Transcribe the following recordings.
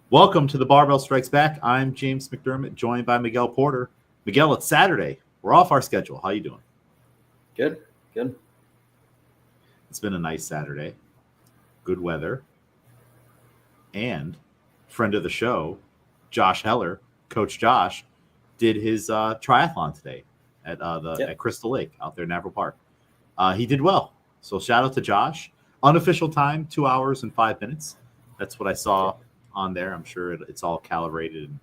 Welcome to the Barbell Strikes Back. I'm James McDermott, joined by Miguel Porter. Miguel, it's Saturday. We're off our schedule. How you doing? Good, good. It's been a nice Saturday. Good weather. And friend of the show, Josh Heller, Coach Josh, did his triathlon today at Yep. Crystal Lake out there in Navarro Park. He did well. So shout out to Josh. Unofficial time, 2 hours and 5 minutes. That's what I saw Yep. on there. I'm sure it's all calibrated and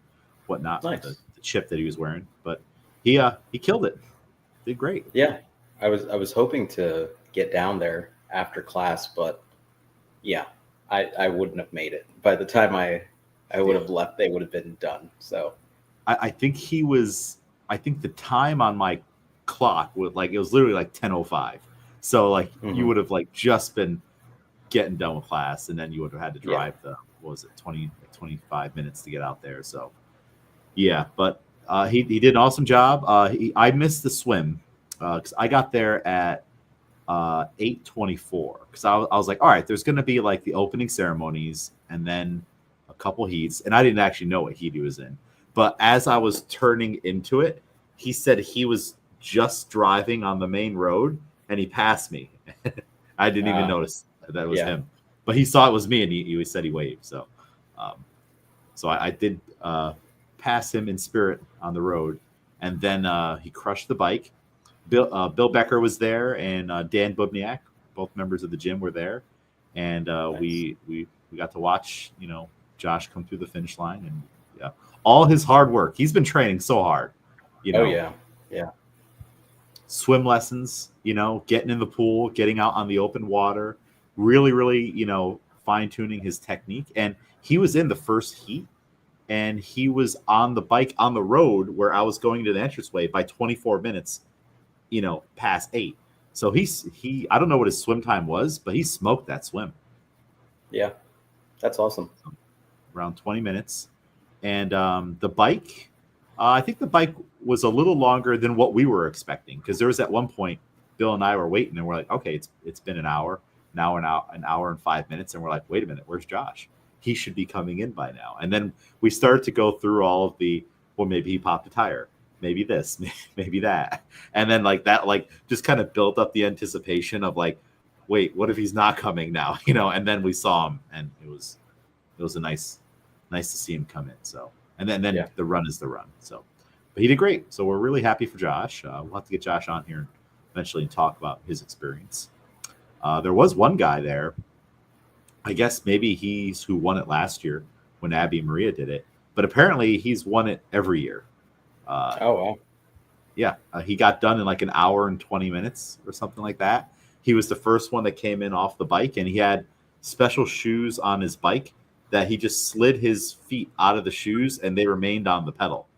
whatnot with the, Nice. the chip that he was wearing. But he killed it. Did great. Yeah, I was hoping to get down there after class, but yeah, I wouldn't have made it. By the time I would have left, they would have been done. So I think he was. I think the time on my clock was like it was literally like 10:05. So like you mhm. would have like just been getting done with class, and then you would have had to Yeah, drive the what was it 25 minutes to get out there. So yeah, but he did an awesome job. I missed the swim because I got there at 8:24 because I was like, all right, there's going to be like the opening ceremonies and then a couple heats, and I didn't actually know what heat he was in. But as I was turning into it, he said he was just driving on the main road and he passed me. I didn't even uh, notice that it was yeah, him, but he saw it was me and he said he waved. Um, so I did pass him in spirit on the road, and then he crushed the bike. Bill Becker was there, and Dan Bubniak, both members of the gym, were there, and nice. we got to watch Josh come through the finish line, and yeah, all his hard work. He's been training so hard, you Oh know, yeah, yeah, swim lessons, getting in the pool, getting out on the open water, really, fine tuning his technique. And he was in the first heat, and he was on the bike on the road where I was going to the entranceway by 24 minutes, past 8. So he I don't know what his swim time was, but he smoked that swim yeah. That's awesome. around 20 minutes. And the bike, I think the bike was a little longer than what we were expecting because there was at one point Bill and I were waiting and we're like, okay, it's been an hour, now an hour and 5 minutes, and we're like, wait a minute, where's Josh? He should be coming in by now. And then we started to go through all of the, well, maybe he popped a tire, maybe this, maybe that, and then like that, like just kind of built up the anticipation of like, wait, what if he's not coming now? And then we saw him, and it was a nice to see him come in. So, and then Yeah, the run is the run. So, but he did great. So we're really happy for Josh. We'll have to get Josh on here eventually and talk about his experience. There was one guy there. I guess maybe he's who won it last year when Abby Maria did it, but apparently he's won it every year. Uh, oh wow, yeah, he got done in like an hour and 20 minutes or something like that. He was the first one that came in off the bike, and he had special shoes on his bike that he just slid his feet out of the shoes and they remained on the pedal.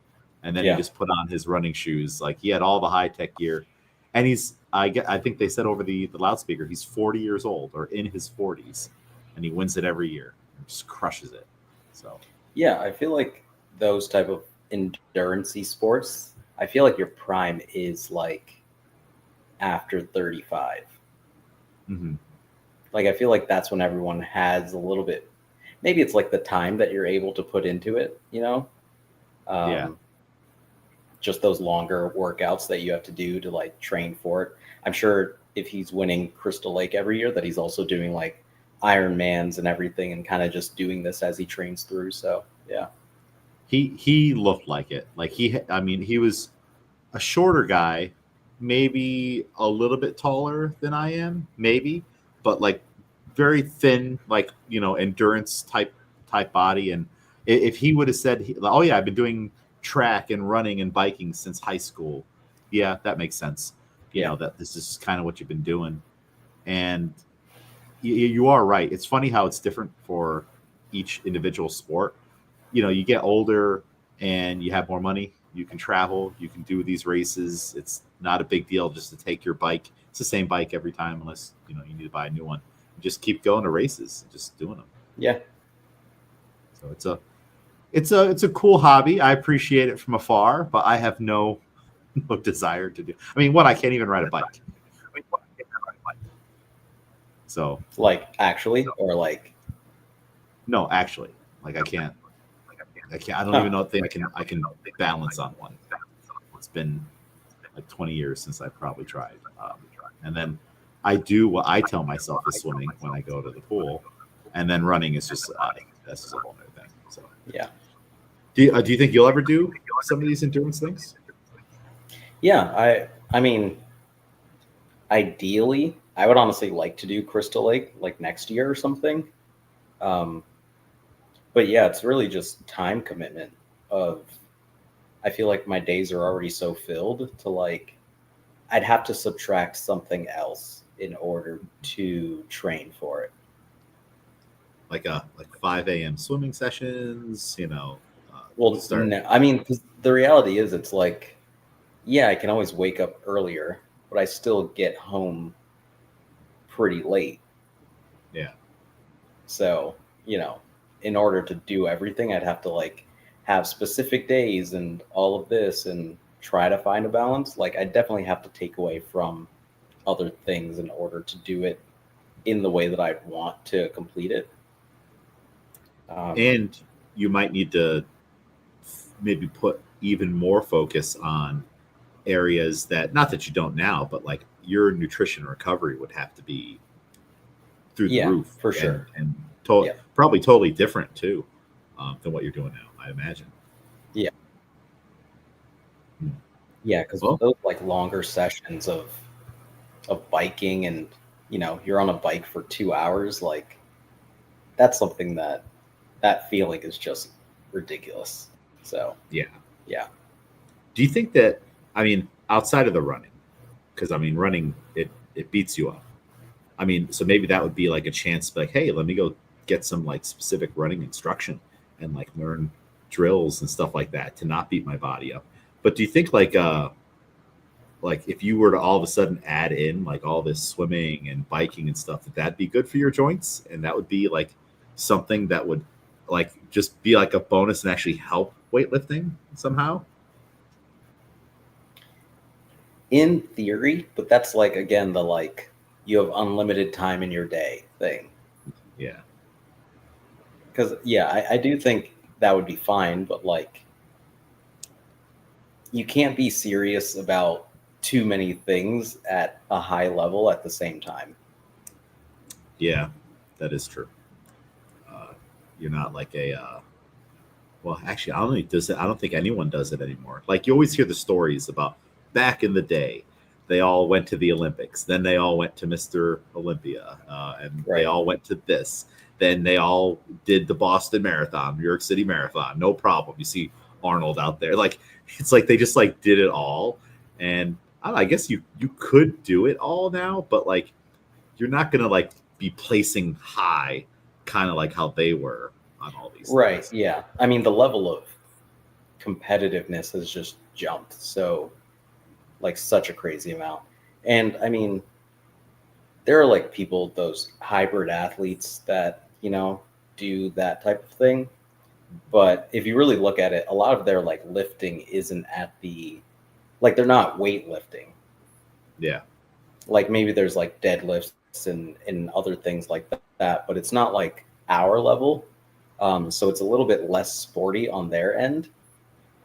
And then he yeah. just put on his running shoes. Like he had all the high tech gear. And I think they said over the loudspeaker, he's 40 years old or in his 40s, and he wins it every year. Just crushes it. So, Yeah, I feel like those type of endurance sports, I feel like your prime is like after 35. mhm. Like I feel like that's when everyone has a little bit, maybe it's like the time that you're able to put into it, Yeah. um, just those longer workouts that you have to do to like train for it. I'm sure if he's winning Crystal Lake every year, that he's also doing like Ironmans and everything and kind of just doing this as he trains through. So yeah, He looked like it. Like I mean, he was a shorter guy, maybe a little bit taller than I am, maybe, but like very thin, like endurance type body. And if he would have said, "Oh yeah, I've been doing track and running and biking since high school," yeah, that makes sense. yeah, That this is kind of what you've been doing, and you are right. It's funny how it's different for each individual sport. You get older and you have more money, you can travel, you can do these races. It's not a big deal just to take your bike. It's the same bike every time, unless you need to buy a new one. You just keep going to races, just doing them. yeah, So it's a cool hobby. I appreciate it from afar, but I have no desire to do. I mean, one, I can't even ride a bike. So like actually, or like, no, actually, like I can't. I can't. I don't even Huh. know think I can balance on one. It's been like 20 years since I probably tried. And then I do what I tell myself is swimming when I go to the pool, and then running is just that's just a whole other thing. So, Yeah. do you think you'll ever do some of these endurance things? Yeah. I mean, ideally, I would honestly like to do Crystal Lake like next year or something. Um, but yeah, it's really just time commitment of I feel like my days are already so filled to like I'd have to subtract something else in order to train for it. Like 5 a.m. swimming sessions, Well, start. no, I mean, 'cause the reality is, it's like, yeah, I can always wake up earlier, but I still get home pretty late. Yeah, So, you know, in order to do everything, I'd have to like have specific days and all of this and try to find a balance. Like, I definitely have to take away from other things in order to do it in the way that I'd want to complete it. Um, and you might need to maybe put even more focus on areas that, not that you don't now, but like your nutrition recovery would have to be through the yeah, roof, for and sure. Yeah. probably totally different too, than what you're doing now, I imagine. Yeah. Hmm. Yeah. Because Well, those like longer sessions of biking and you're on a bike for 2 hours, like that's something that feeling is just ridiculous. So yeah. yeah. Do you think that, I mean, outside of the running, because I mean, running it beats you up. I mean, so maybe that would be like a chance, to be like, hey, let me go get some like specific running instruction and like learn drills and stuff like that to not beat my body up. But do you think like if you were to all of a sudden add in like all this swimming and biking and stuff, that'd be good for your joints, and that would be like something that would like just be like a bonus and actually help weightlifting somehow? In theory, but that's like again the like you have unlimited time in your day thing. Yeah. Because yeah, I do think that would be fine, but like you can't be serious about too many things at a high level at the same time. Yeah, that is true. Uh, you're not like a well, actually, I don't think does it. I don't think anyone does it anymore. Like you always hear the stories about back in the day, they all went to the Olympics, then they all went to Mr. Olympia, and they Right. all went to this. Then they all did the Boston Marathon, New York City Marathon, no problem. You see Arnold out there, like it's like they just like did it all, and I, don't know, I guess you could do it all now, but like you're not gonna like be placing high, kind of like how they were on all these Right. things. Yeah. I mean, the level of competitiveness has just jumped so like such a crazy amount. And I mean, there are like people, those hybrid athletes that, do that type of thing. But if you really look at it, a lot of their like lifting isn't at the like they're not weightlifting. Yeah. Like maybe there's like deadlifts and other things like that, but it's not like our level. So it's a little bit less sporty on their end.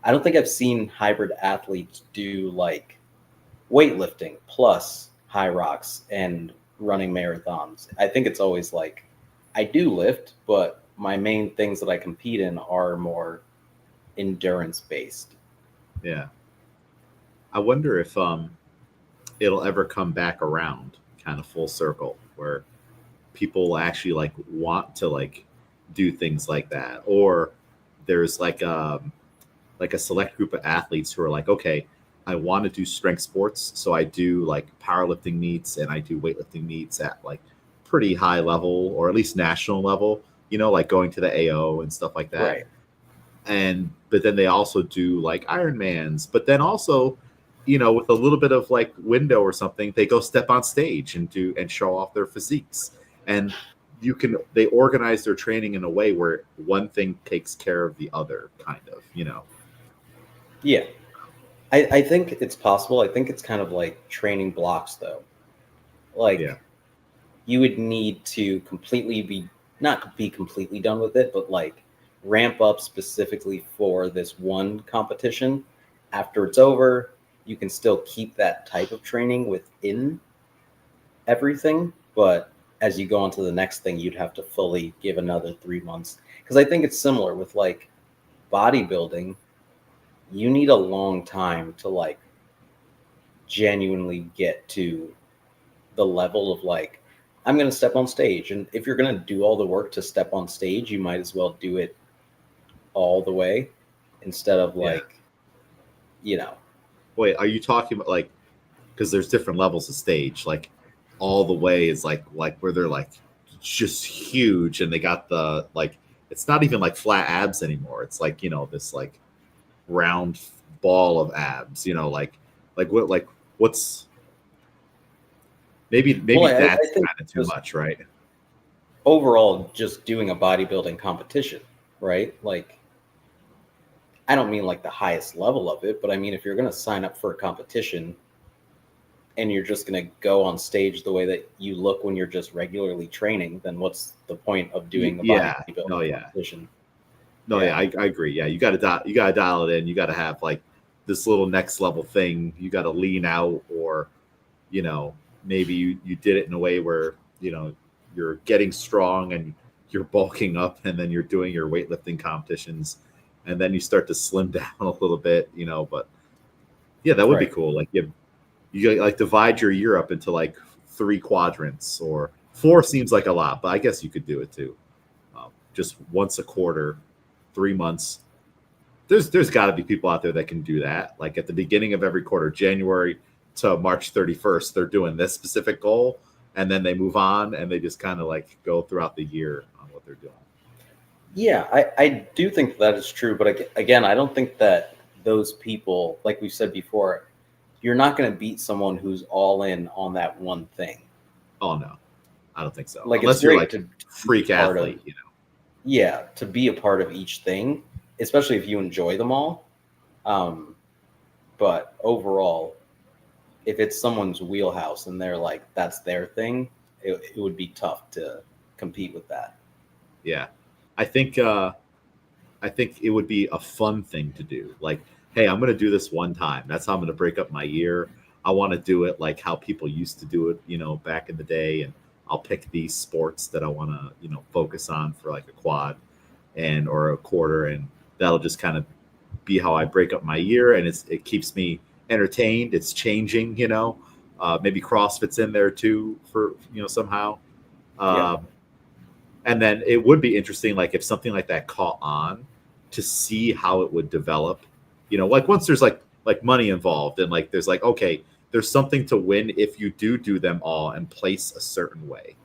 I don't think I've seen hybrid athletes do like weightlifting plus high rocks and running marathons. I think it's always like I do lift, but my main things that I compete in are more endurance based. Yeah. I wonder if it'll ever come back around kind of full circle where people actually like want to like do things like that, or there's like a select group of athletes who are like, okay, I want to do strength sports, so I do like powerlifting meets and I do weightlifting meets at like pretty high level or at least national level, like going to the AO and stuff like that. Right. And but then they also do like Ironmans, but then also, with a little bit of like window or something, they go step on stage and do and show off their physiques. And they organize their training in a way where one thing takes care of the other, kind of. Yeah. I think it's possible. I think it's kind of like training blocks though. Yeah. Like you would need to completely be not be completely done with it, but like ramp up specifically for this one competition. After it's over, you can still keep that type of training within everything, but as you go on to the next thing, you'd have to fully give another 3 months. Because I think it's similar with like bodybuilding. You need a long time to like genuinely get to the level of like, I'm going to step on stage. And if you're going to do all the work to step on stage, you might as well do it all the way instead of Yeah. like, you know, Wait, are you talking about like, because there's different levels of stage, like all the way is like where they're like just huge and they got the like it's not even like flat abs anymore. It's like, this like round ball of abs, what's maybe well, I that's think kind of too just much, right? overall, just doing a bodybuilding competition, right? Like, I don't mean like the highest level of it, but I mean, if you're going to sign up for a competition and you're just going to go on stage the way that you look when you're just regularly training, then what's the point of doing a Yeah. No, bodybuilding yeah. competition? No, yeah, Yeah. I agree. Yeah, you got to dial it in. You got to have like this little next level thing. You got to lean out, or you know, maybe you did it in a way where you're getting strong and you're bulking up, and then you're doing your weightlifting competitions, and then you start to slim down a little bit. But yeah, that would be Right. cool. Like you like divide your year up into like 3 quadrants, or 4 seems like a lot, but I guess you could do it too. Just once a quarter, 3 months. There's got to be people out there that can do that. Like at the beginning of every quarter, January to March 31st, they're doing this specific goal, and then they move on and they just kind of like go throughout the year on what they're doing. Yeah, I do think that is true. But again, I don't think that those people, like we said before, you're not going to beat someone who's all in on that one thing. Oh no, I don't think so. Like, it's Unless you're great like to be freak a part of, athlete. yeah, to be a part of each thing, especially if you enjoy them all. Um, but overall, if it's someone's wheelhouse and they're like, that's their thing, it would be tough to compete with that. Yeah, I think I think it would be a fun thing to do. Like, hey, I'm going to do this one time. That's how I'm going to break up my year. I want to do it like how people used to do it, back in the day. And I'll pick these sports that I want to, focus on for like a quad and or a quarter, and that'll just kind of be how I break up my year. And it keeps me entertained. It's changing, maybe CrossFit's in there too for somehow. Yeah. Um, and then it would be interesting, like if something like that caught on, to see how it would develop. Like once there's like money involved, and like there's like, okay, there's something to win if you do them all and place a certain way,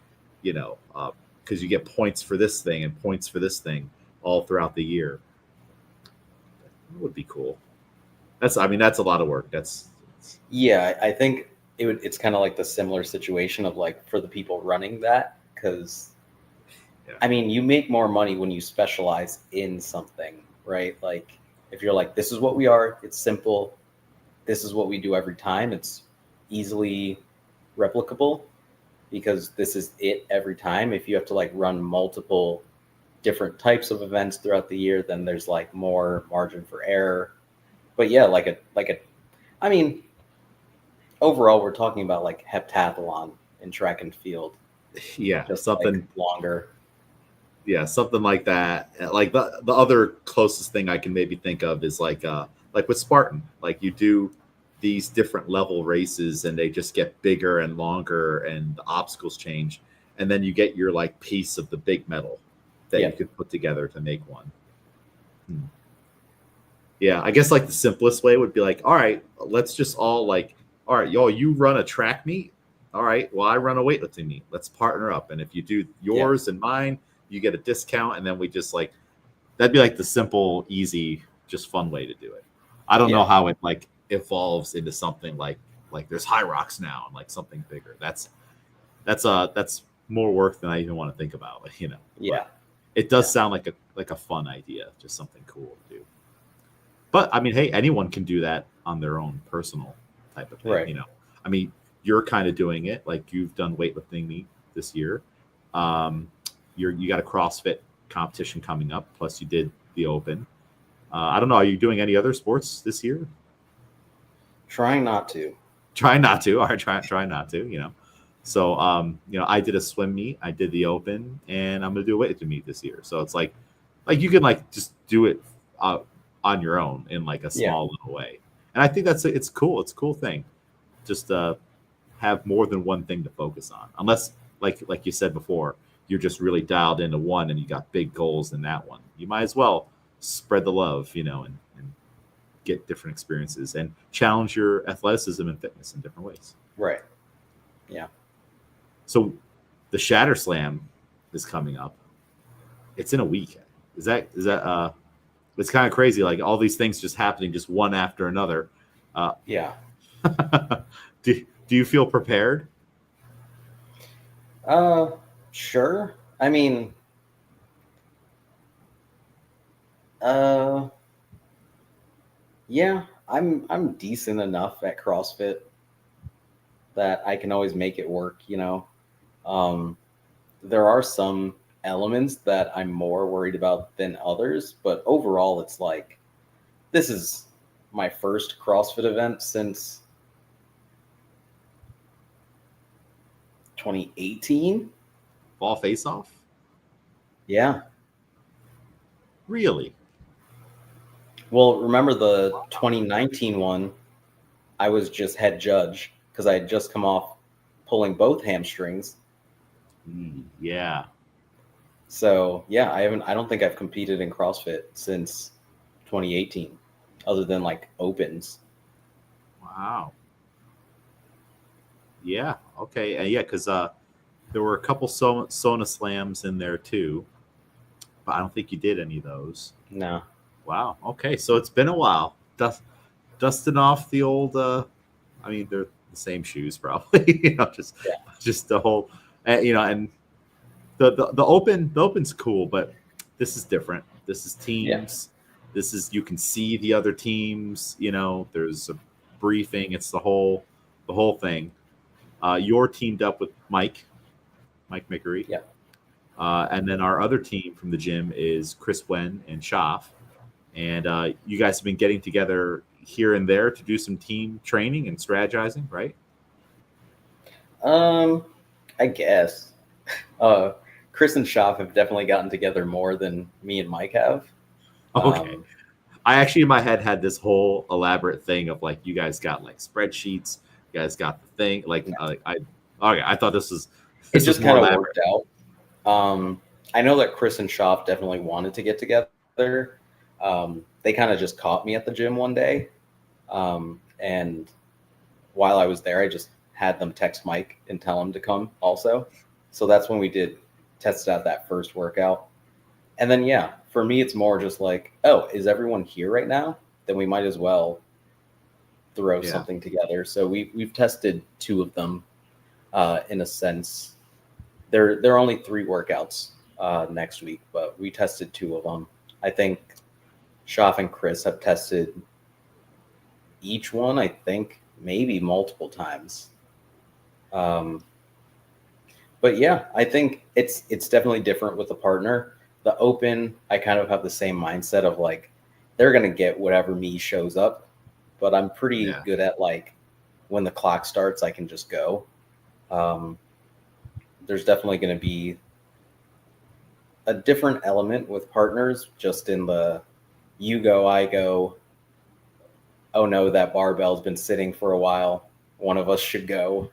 because you get points for this thing and points for this thing all throughout the year. That would be cool. I mean, that's a lot of work. Yeah, I think it's kind of like the similar situation of like for the people running that, because Yeah. I mean, you make more money when you specialize in something, right? Like if you're like, this is what we are, it's simple, this is what we do every time, it's easily replicable because this is it every time. If you have to like run multiple different types of events throughout the year, then there's like more margin for error. But yeah, I mean, overall, we're talking about like heptathlon in track and field, Yeah, just like something. longer. Yeah, something like that. Like the other closest thing I can maybe think of is like with Spartan. Like you do these different level races and they just get bigger and longer and the obstacles change, and then you get your like piece of the big medal that Yeah, you could put together to make one. Hmm. Yeah, I guess like the simplest way would be like, all right, let's just all like, all right, y'all, you run a track meet. All right, well, I run a weightlifting meet. Let's partner up. And if you do yeah, yours and mine, you get a discount. And then we just like, that'd be like the simple, easy, just fun way to do it. I don't know yeah, how it like evolves into something like there's high rocks now and like something bigger. That's more work than I even want to think about, yeah, but it does yeah. sound like a fun idea, just something cool to do. But I mean, hey, anyone can do that on their own personal type of thing. Right. I mean, you're kind of doing it like you've done weightlifting meet this year. Um, you got a CrossFit. competition coming up. Plus, you did the Open. I don't know. Are you doing any other sports this year? Trying not to. Try not to. Or try not to. So I did a swim meet. I did the Open, and I'm gonna do a weightlifting meet this year. So it's like you can like just do it uh, on your own in like a Yeah. small little way. And I think it's cool. It's a cool thing. Just have more than one thing to focus on. Unless, like you said before, you're just really dialed into one and you got big goals in that one. You might as well spread the love, and get different experiences and challenge your athleticism and fitness in different ways. Right. Yeah. So the Shatter Slam is coming up. It's in a week. Is that it's kind of crazy, like all these things just happening just one after another. Yeah. do you feel prepared? Sure. I mean, uh, yeah, I'm decent enough at CrossFit that I can always make it work. Um, there are some elements that I'm more worried about than others, but overall, it's like this is my first CrossFit event since 2018. Fall face off? Yeah. Really? Well, remember the 2019 one? I was just head judge because I had just come off pulling both hamstrings. Yeah. So yeah, I don't think I've competed in CrossFit since 2018, other than like opens. Wow. Yeah. Okay. Yeah, because there were a couple Sona slams in there too, but I don't think you did any of those. No. Wow. Okay. So it's been a while. Dusting off the old. I mean, they're the same shoes, probably. Yeah. Just the whole. And the open's cool, but this is different. This is Yeah. teams. This is you can see the other teams. There's a briefing. It's the whole thing. You're teamed up with Mike Mickery. Yeah. And then our other team from the gym is Chris Wen and Schaff. And you guys have been getting together here and there to do some team training and strategizing, right? I guess. Chris and Schaff have definitely gotten together more than me and Mike have. Okay. I actually in my head had this whole elaborate thing of like you guys got like spreadsheets, you guys got the thing like I thought this was It just more kind of elaborate. worked out. I know that Chris and Schaff definitely wanted to get together. They kind of just caught me at the gym one day. And while I was there, I just had them text Mike and tell him to come also. So that's when we did test out that first workout. And then, yeah, for me, it's more just like, oh, is everyone here right now? Then we might as well throw Yeah. something together. So we've tested two of them in a sense. There are only 3 workouts next week, but we tested 2 of them. I think Schaff and Chris have tested each one, I think, maybe multiple times. But yeah, I think it's definitely different with a partner. The open, I kind of have the same mindset of like, they're going to get whatever me shows up, but I'm pretty Yeah. good at like, when the clock starts, I can just go. There's definitely going to be a different element with partners, just in the you go, I go. Oh no, that barbell's been sitting for a while. One of us should go.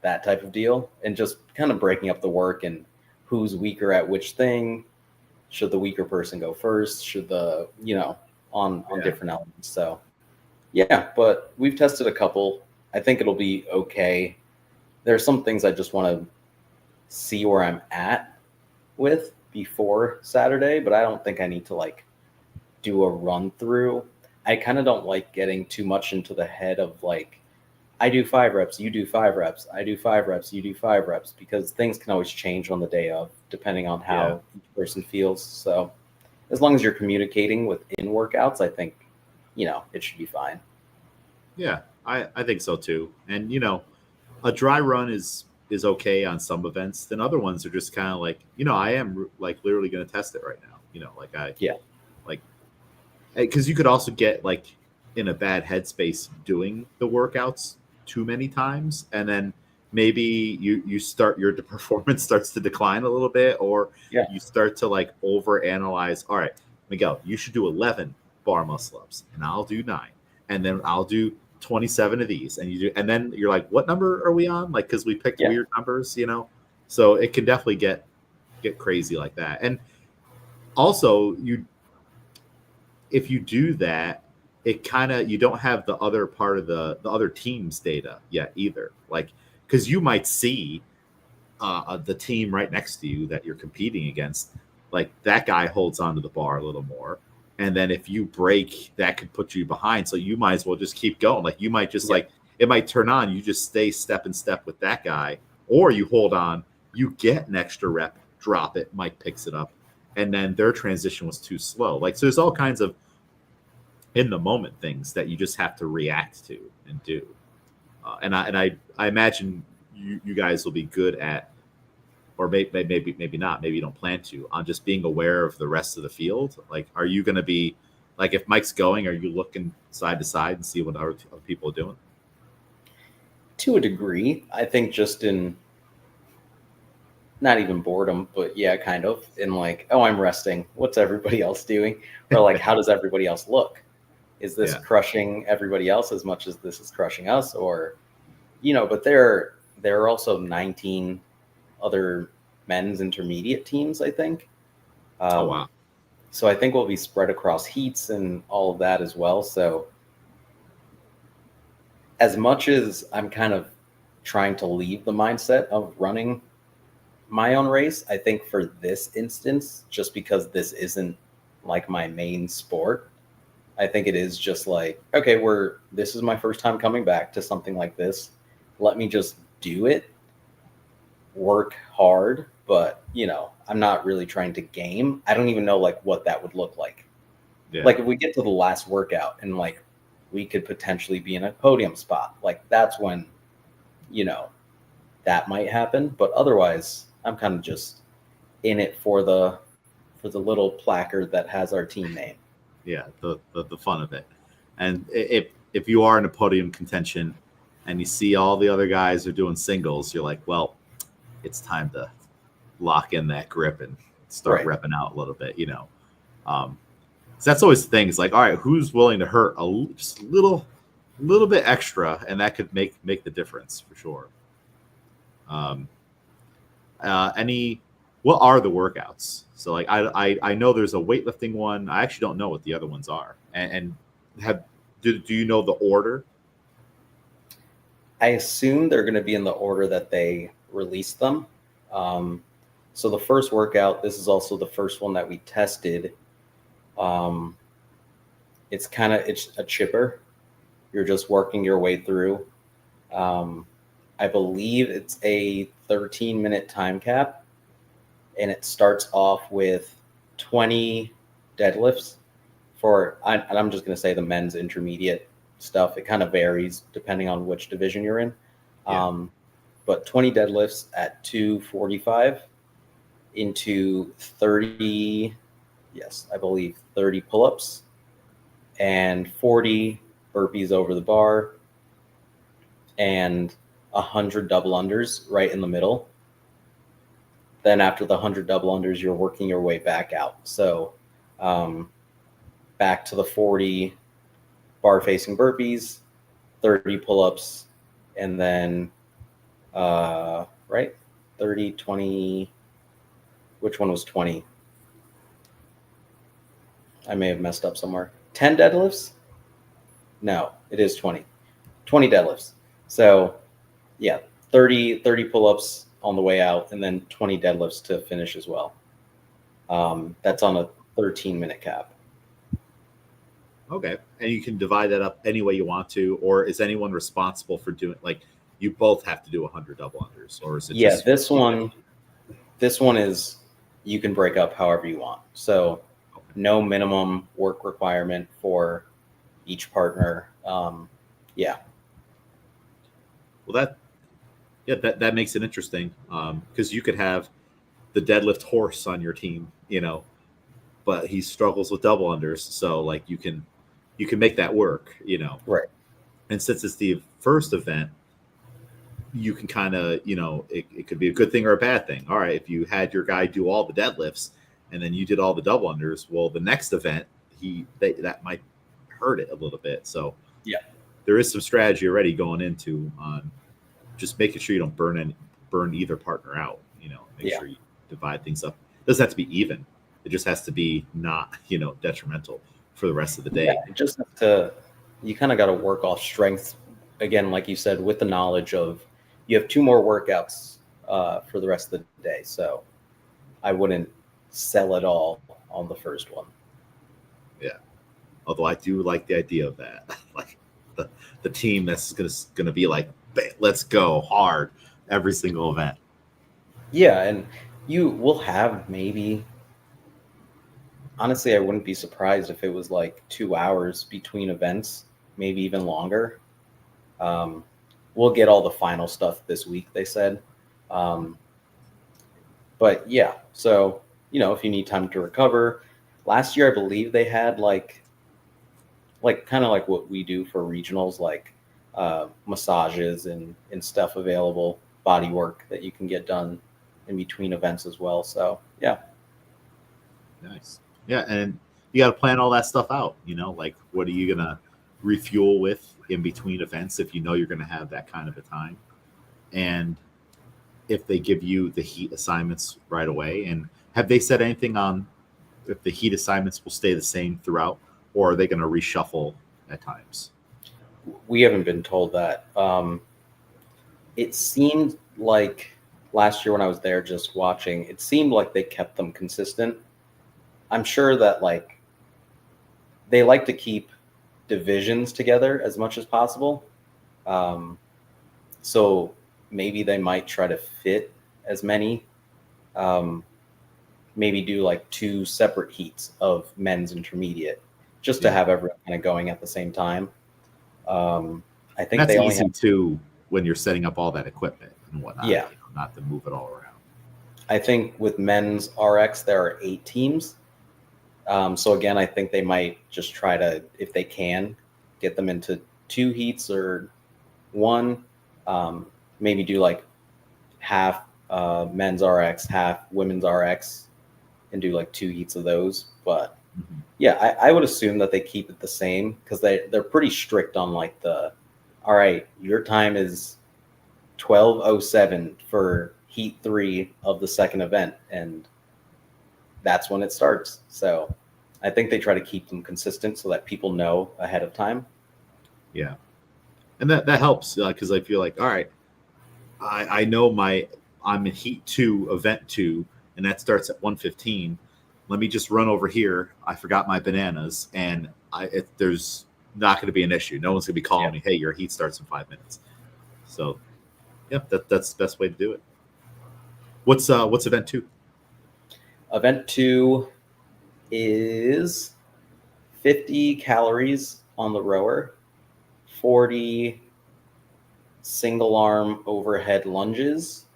That type of deal, and just kind of breaking up the work and who's weaker at which thing. Should the weaker person go first? Should the on Yeah. different elements. So yeah, but we've tested a couple. I think it'll be okay. There's some things I just want to see where I'm at with before Saturday, but I don't think I need to like do a run through. I kind of don't like getting too much into the head of like, I do 5 reps, you do 5 reps, I do 5 reps, you do 5 reps, because things can always change on the day of, depending on how each person feels. So as long as you're communicating within workouts, I think, it should be fine. Yeah, I think so too. And a dry run is is okay on some events, then other ones are just kind of like, I am like literally going to test it right now. Like Yeah. like, because you could also get like in a bad headspace doing the workouts too many times, and then maybe you start your performance starts to decline a little bit, or Yeah. you start to like over analyze. All right, Miguel, you should do 11 bar muscle ups, and I'll do 9, and then I'll do 27 of these, and then you're like, what number are we on? Like, because we picked Yeah. weird numbers, so it can definitely get crazy like that. And also, if you do that, it kind of, you don't have the other part of the other team's data yet either. Like, because you might see the team right next to you that you're competing against, like that guy holds onto the bar a little more, and then if you break, that could put you behind. So you might as well just keep going. Like, you might just Yeah. like, it might turn on. You just stay step in step with that guy, or you hold on. You get an extra rep, drop it. Mike picks it up, and then their transition was too slow. Like, so there's all kinds of in the moment things that you just have to react to and do. And I imagine you guys will be good at, or maybe not. Maybe you don't plan to, on just being aware of the rest of the field. Like, are you going to be like, if Mike's going, are you looking side to side and see what other people are doing? To a degree, I think just in not even boredom, but yeah, kind of in like, oh, I'm resting. What's everybody else doing? Or like, how does everybody else look? Is this Yeah. crushing everybody else as much as this is crushing us? Or, but there are also 19 other men's intermediate teams, I think. Oh wow. So I think we'll be spread across heats and all of that as well. So as much as I'm kind of trying to leave the mindset of running my own race, I think for this instance, just because this isn't like my main sport, I think it is just like, okay, this is my first time coming back to something like this. Let me just do it, work hard, but I'm not really trying to game. I don't even know like what that would look like. Yeah. Like if we get to the last workout and like we could potentially be in a podium spot, like that's when, that might happen. But otherwise, I'm kind of just in it for the little placard that has our team name. Yeah. The fun of it. And if you are in a podium contention and you see all the other guys are doing singles, you're like, well, it's time to lock in that grip and start Right. repping out a little bit, So that's always things like, all right, who's willing to hurt just a little bit extra, and that could make the difference for sure. Any What are the workouts? So like, I know there's a weightlifting one. I actually don't know what the other ones are, and do you know the order? I assume they're going to be in the order that they released them. So the first workout, this is also the first one that we tested. It's a chipper. You're just working your way through. I believe it's a 13-minute time cap, and it starts off with 20 deadlifts and I'm just going to say the men's intermediate stuff. It kind of varies depending on which division you're in. Yeah. But 20 deadlifts at 245 into 30, yes, I believe 30 pull-ups and 40 burpees over the bar and 100 double unders right in the middle. Then after the 100 double unders, you're working your way back out. So back to the 40 bar facing burpees, 30 pull-ups, and then, 30, 20, which one was 20? I may have messed up somewhere. 10 deadlifts? No, it is 20. 20 deadlifts. So yeah, 30 pull-ups on the way out, and then 20 deadlifts to finish as well. That's on a 13-minute cap. Okay, and you can divide that up any way you want to, or is anyone responsible for doing, like, you both have to do 100 double unders, or is it just This one is, you can break up however you want. So no minimum work requirement for each partner. Yeah. Well, Yeah, that makes it interesting because you could have the deadlift horse on your team, but he struggles with double unders. So like you can make that work. Right. And since it's the first event, you can kind of, it could be a good thing or a bad thing. All right, if you had your guy do all the deadlifts and then you did all the double unders, well, the next event, that might hurt it a little bit. So Yeah. there is some strategy already going into on just making sure you don't burn either partner out. Make Yeah. sure you divide things up. It doesn't have to be even. It just has to be not, detrimental for the rest of the Yeah. day. It just have to, you kind of got to work off strength again, like you said, with the knowledge of you have two more workouts for the rest of the day. So I wouldn't sell it all on the first one. Yeah. Although I do like the idea of that, like the team that's gonna be like, let's go hard every single event. Yeah, and you will have maybe, honestly, I wouldn't be surprised if it was like 2 hours between events, maybe even longer. Um, we'll get all the final stuff this week, they said. Um, but yeah, so, if you need time to recover, last year I believe they had like kind of like what we do for regionals, like massages and stuff available, body work that you can get done in between events as well. So yeah. Nice. Yeah, and you got to plan all that stuff out. Like what are you gonna refuel with in between events if you know you're gonna have that kind of a time, and if they give you the heat assignments right away, and have they said anything on if the heat assignments will stay the same throughout, or are they going to reshuffle at times? We haven't been told that. It seemed like last year when I was there just watching, it seemed like they kept them consistent. I'm sure that like they like to keep divisions together as much as possible. Um, so maybe they might try to fit as many. Um, maybe do like two separate heats of men's intermediate just to Yeah, have everyone kind of going at the same time. I and think that's they only have, easy too when you're setting up all that equipment and whatnot. yeah, Not to move it all around. I think with men's RX, there are 8 teams. So again, I think they might just try to, if they can, get them into two heats or one. Um, maybe do like half men's RX, half women's RX, and do like two heats of those. But Mhm. yeah, I would assume that they keep it the same because they're pretty strict on like all right, your time is 12:07 for heat 3 of the second event, and that's when it starts. So I think they try to keep them consistent so that people know ahead of time. Yeah, and that helps because I feel like all right, I know I'm in heat two, event two, and that starts at 1:15. Let me just run over here. I forgot my bananas, and there's not going to be an issue. No one's going to be Yeah. calling me, "Hey, your heat starts in 5 minutes." So, yeah, that's the best way to do it. What's event two? Event 2 is 50 calories on the rower, 40 single arm overhead lunges.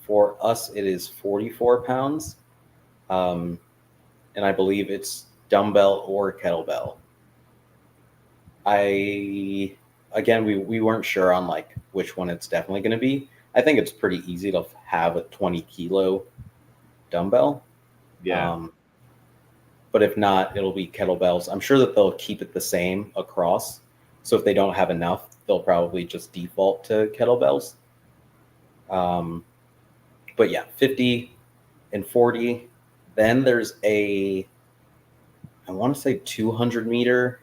For us, it is 44 pounds. Um, and I believe it's dumbbell or kettlebell. I again we weren't sure on like which one it's definitely going to be. I think it's pretty easy to have a 20-kilo dumbbell. Yeah, Um, but if not, it'll be kettlebells. I'm sure that they'll keep it the same across. So if they don't have enough, they'll probably just default to kettlebells. Um, but yeah, 50 and 40. Then there's I want to say 200-meter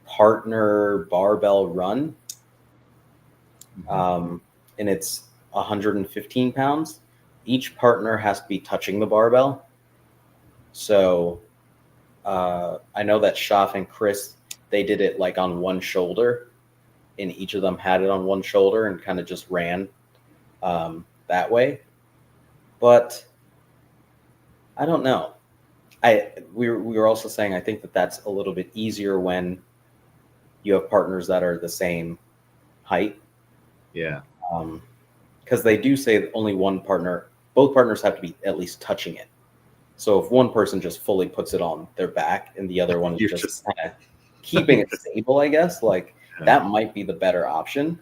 partner barbell run. mm-hmm. Um, and it's 115 pounds. Each partner has to be touching the barbell. So I know that Shaf and Chris, they did it like on one shoulder, and each of them had it on one shoulder and kind of just ran that way. But I don't know. We were also saying I think that that's a little bit easier when you have partners that are the same height. Yeah, Because they do say that only one partner, both partners have to be at least touching it. So if one person just fully puts it on their back and the other one is You're just just kind of keeping it stable, I guess, like yeah. that might be the better option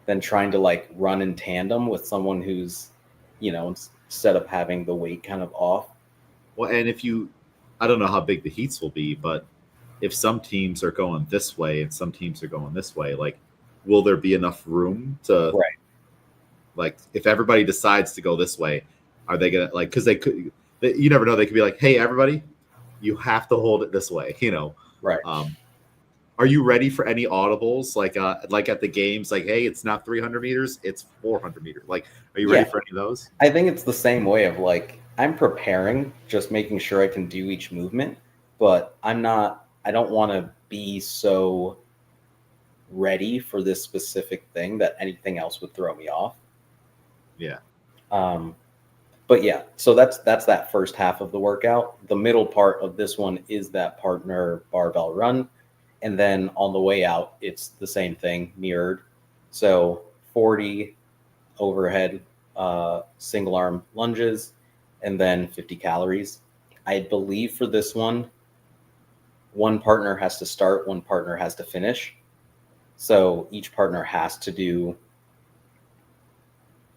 than trying to like run in tandem with someone who's, instead of having the weight kind of off. Well, and if you, I don't know how big the heats will be, but if some teams are going this way and some teams are going this way, like, will there be enough room to, Right. like, if everybody decides to go this way, are they gonna like? Because you never know. They could be like, hey, everybody, you have to hold it this way. Right. Are you ready for any audibles like at the games? Like, hey, it's not 300 meters, it's 400 meters. Like, are you ready Yeah. for any of those? I think it's the same way of like, I'm preparing, just making sure I can do each movement, but I don't want to be so ready for this specific thing that anything else would throw me off. Yeah. Um, but yeah, so that's that first half of the workout. The middle part of this one is that partner barbell run, and then on the way out, it's the same thing mirrored. So 40 overhead single arm lunges, and then 50 calories. I believe for this one partner has to start, one partner has to finish. So each partner has to do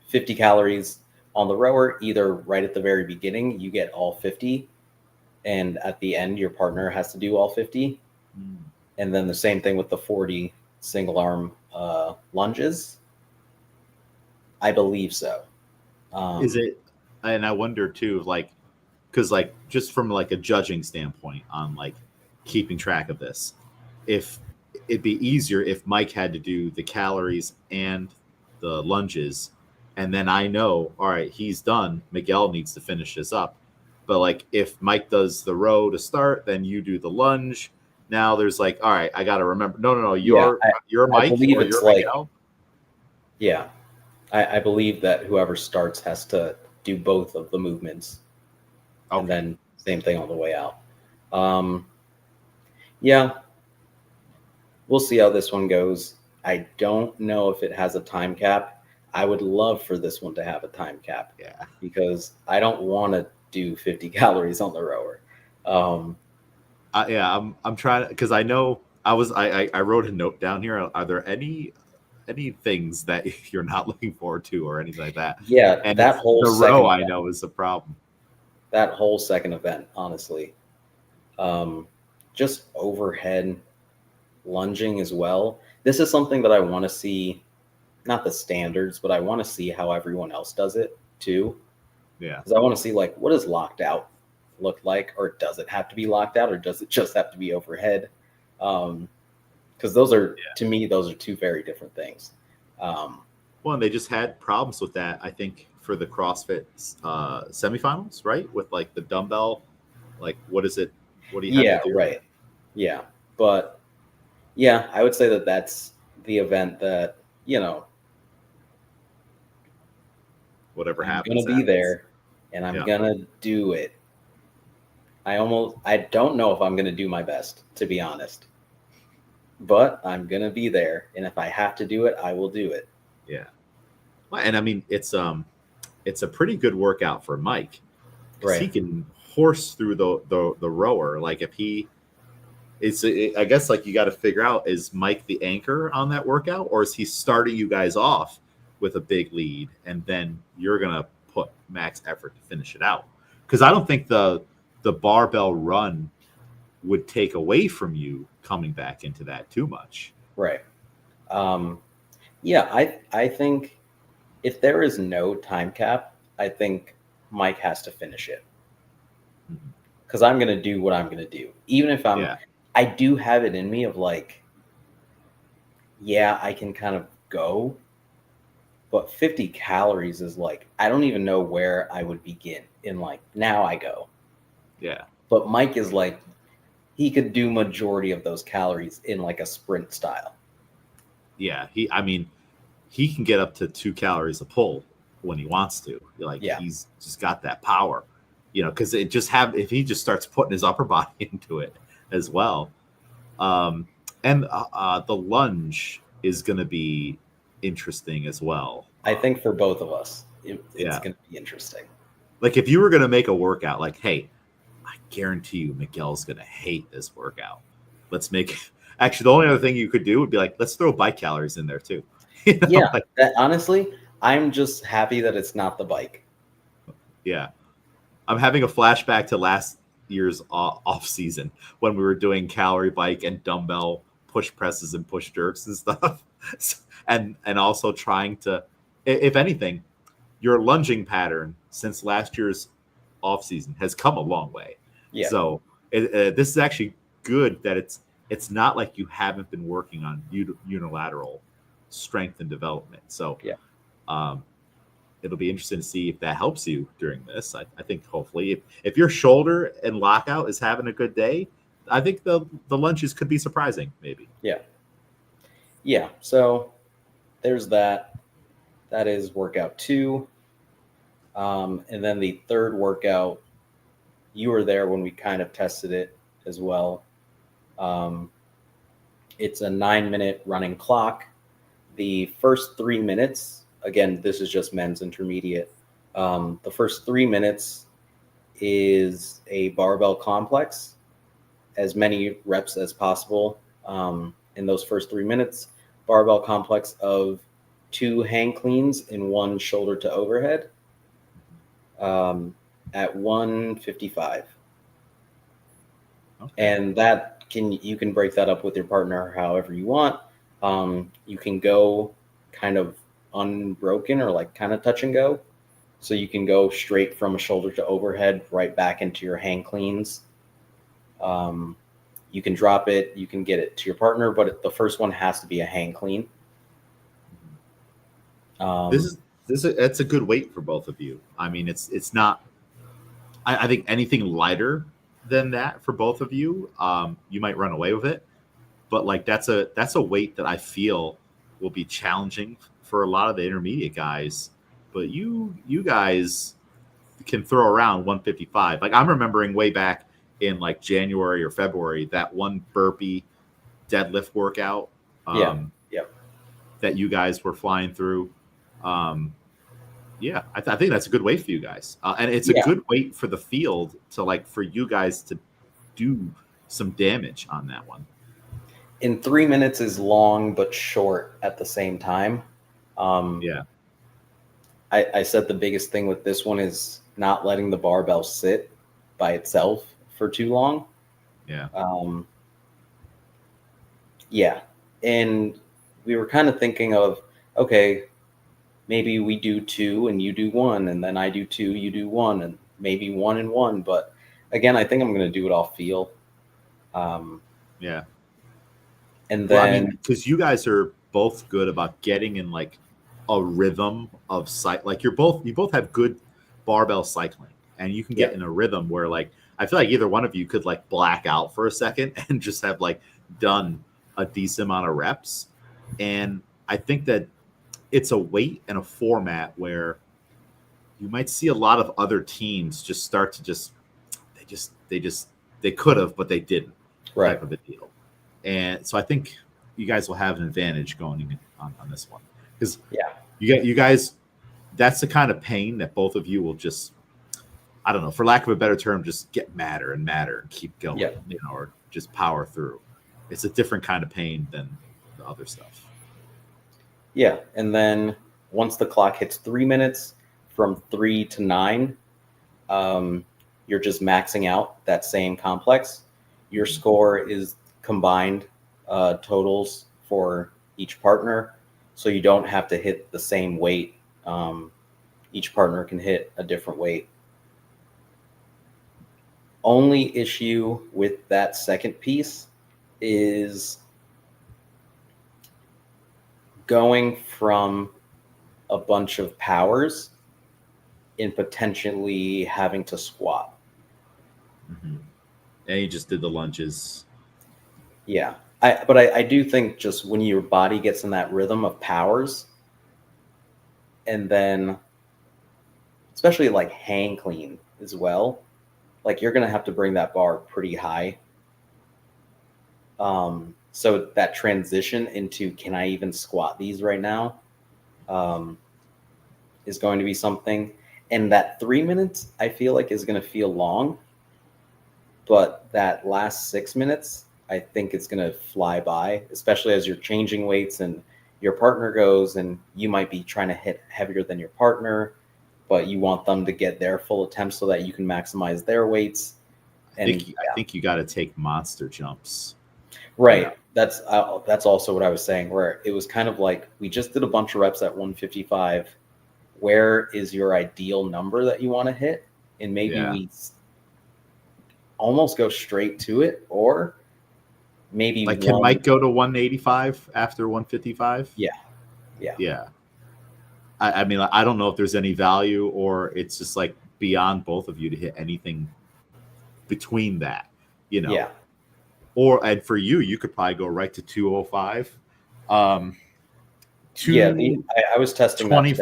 50 calories on the rower, either right at the very beginning, you get all 50, and at the end, your partner has to do all 50. Mm. And then the same thing with the 40 single arm lunges. I believe so. Is it? And I wonder too, like, because like just from like a judging standpoint on like keeping track of this, if it'd be easier if Mike had to do the calories and the lunges, and then I know, all right, he's done. Miguel needs to finish this up. But like if Mike does the row to start, then you do the lunge. Now there's like, all right, I got to remember. No, Yeah, you're I Mike believe or it's you're like, Miguel. yeah, I believe that whoever starts has to do both of the movements, and Okay. then same thing on the way out. Um, yeah, we'll see how this one goes. I don't know if it has a time cap. I would love for this one to have a time cap Yeah. because I don't want to do 50 calories on the rower. Um, Yeah, I'm trying because I know I wrote a note down here. Are there any things that you're not looking forward to or anything like that? yeah, And it's the row I know is the problem. that whole second event, honestly, um, just overhead lunging as well. This is something that I want to see, not the standards, but I want to see how everyone else does it too. Yeah. Because I want to see like what does locked out look like, or does it have to be locked out, or does it just have to be overhead? Because those are to me those are two very different things. Um, Well, and they just had problems with that. I think for the CrossFit semifinals, right? With like the dumbbell, like what is it? What do you have to yeah, do? right. Yeah, but yeah, I would say that that's the event that Whatever I'm gonna happens, be happens. there, and I'm Yeah. gonna do it. I don't know if I'm gonna do my best, to be honest, but I'm gonna be there, and if I have to do it, I will do it. Yeah. Well, and I mean it's a pretty good workout for Mike because he Right. can horse through the rower. Like if he I guess like you got to figure out, is Mike the anchor on that workout, or is he starting you guys off with a big lead and then you're gonna put max effort to finish it out? Because I don't think the barbell run would take away from you coming back into that too much. Right. Um, yeah, I think if there is no time cap, I think Mike has to finish it Mhm. because I'm gonna do what I'm gonna do, even if Yeah, I do have it in me of like, yeah, I can kind of go, but 50 calories is like I don't even know where I would begin in like now I go. yeah, But Mike is like he could do majority of those calories in like a sprint style. yeah. I mean, he can get up to 2 calories a pull when he wants to. Like Yeah. he's just got that power, because it just have if he just starts putting his upper body into it as well. And the lunge is going to be interesting as well. I think for both of us, it's Yeah. going to be interesting. Like if you were going to make a workout, like, hey, I guarantee you Miguel's going to hate this workout. Let's make actually the only other thing you could do would be like, let's throw bike calories in there too. Yeah, Like, that honestly, I'm just happy that it's not the bike. yeah. I'm having a flashback to last year's off season when we were doing calorie bike and dumbbell push presses and push jerks and stuff. And also trying to, if anything, your lunging pattern since last year's off season has come a long way. Yeah, So this is actually good that it's not like you haven't been working on unilateral strength and development. So yeah, um, it'll be interesting to see if that helps you during this. I think hopefully if your shoulder and lockout is having a good day, I think the lunges could be surprising maybe. yeah, yeah. So there's that. That is workout 2. And then the third workout, you were there when we kind of tested it as well. Um, it's a 9-minute running clock. The first 3 minutes, again, this is just men's intermediate. The first 3 minutes is a barbell complex, as many reps as possible. In those first 3 minutes, barbell complex of 2 hang cleans and 1 shoulder to overhead at 155. Okay. And that you can break that up with your partner however you want. You can go kind of unbroken or like kind of touch and go. So you can go straight from a shoulder to overhead right back into your hang cleans. You can drop it, you can get it to your partner, but the first one has to be a hang clean. This is it's a good weight for both of you. I mean, it's not. I think anything lighter than that for both of you, you might run away with it. But like that's a weight that I feel will be challenging for a lot of the intermediate guys. But you guys can throw around 155. Like I'm remembering way back in like January or February that one burpee deadlift workout Yeah. that you guys were flying through. Um, yeah, I think that's a good weight for you guys, and it's a Yeah. good weight for the field to like for you guys to do some damage on that one. In 3 minutes is long but short at the same time. Yeah, I said the biggest thing with this one is not letting the barbell sit by itself for too long. yeah. Yeah. And we were kind of thinking of, okay, maybe we do 2 and you do 1, and then I do 2, you do 1, and maybe 1 and 1. But again, I think I'm going to do it off feel. Yeah. And Well, I then, mean, because you guys are both good about getting in like a rhythm of like you both have good barbell cycling, and you can yeah, get in a rhythm where like I feel like either one of you could like black out for a second and just have like done a decent amount of reps. And I think that it's a weight and a format where you might see a lot of other teams just start to they could have but they didn't right. type of a deal. And so I think you guys will have an advantage going on this one because Yeah. you guys that's the kind of pain that both of you will just I don't know, for lack of a better term, just get madder and madder and keep going, Yeah. or just power through. It's a different kind of pain than the other stuff. Yeah. And then once the clock hits 3 minutes, from 3 to 9, you're just maxing out that same complex. Your score is combined totals for each partner, so you don't have to hit the same weight. Each partner can hit a different weight. Only issue with that second piece is going from a bunch of powers and potentially having to squat. Mm-hmm. And you just did the lunges. Yeah. But I do think just when your body gets in that rhythm of powers, and then especially like hang clean as well, like you're going to have to bring that bar pretty high. So that transition into can I even squat these right now um, is going to be something. And that 3 minutes, I feel like, is going to feel long. But that last 6 minutes, I think it's going to fly by, especially as you're changing weights and your partner goes, and you might be trying to hit heavier than your partner, but you want them to get their full attempt so that you can maximize their weights. And I think you got to take monster jumps. right. That's also what I was saying, where it was kind of like we just did a bunch of reps at 155. Where is your ideal number that you want to hit? And maybe Yeah. we almost go straight to it, or maybe Like, can one. Mike go to 185 after 155? Yeah, yeah, Yeah. I mean, I don't know if there's any value, or it's just like beyond both of you to hit anything between that, you know. yeah, And for you, you could probably go right to 205. yeah. I was testing that today.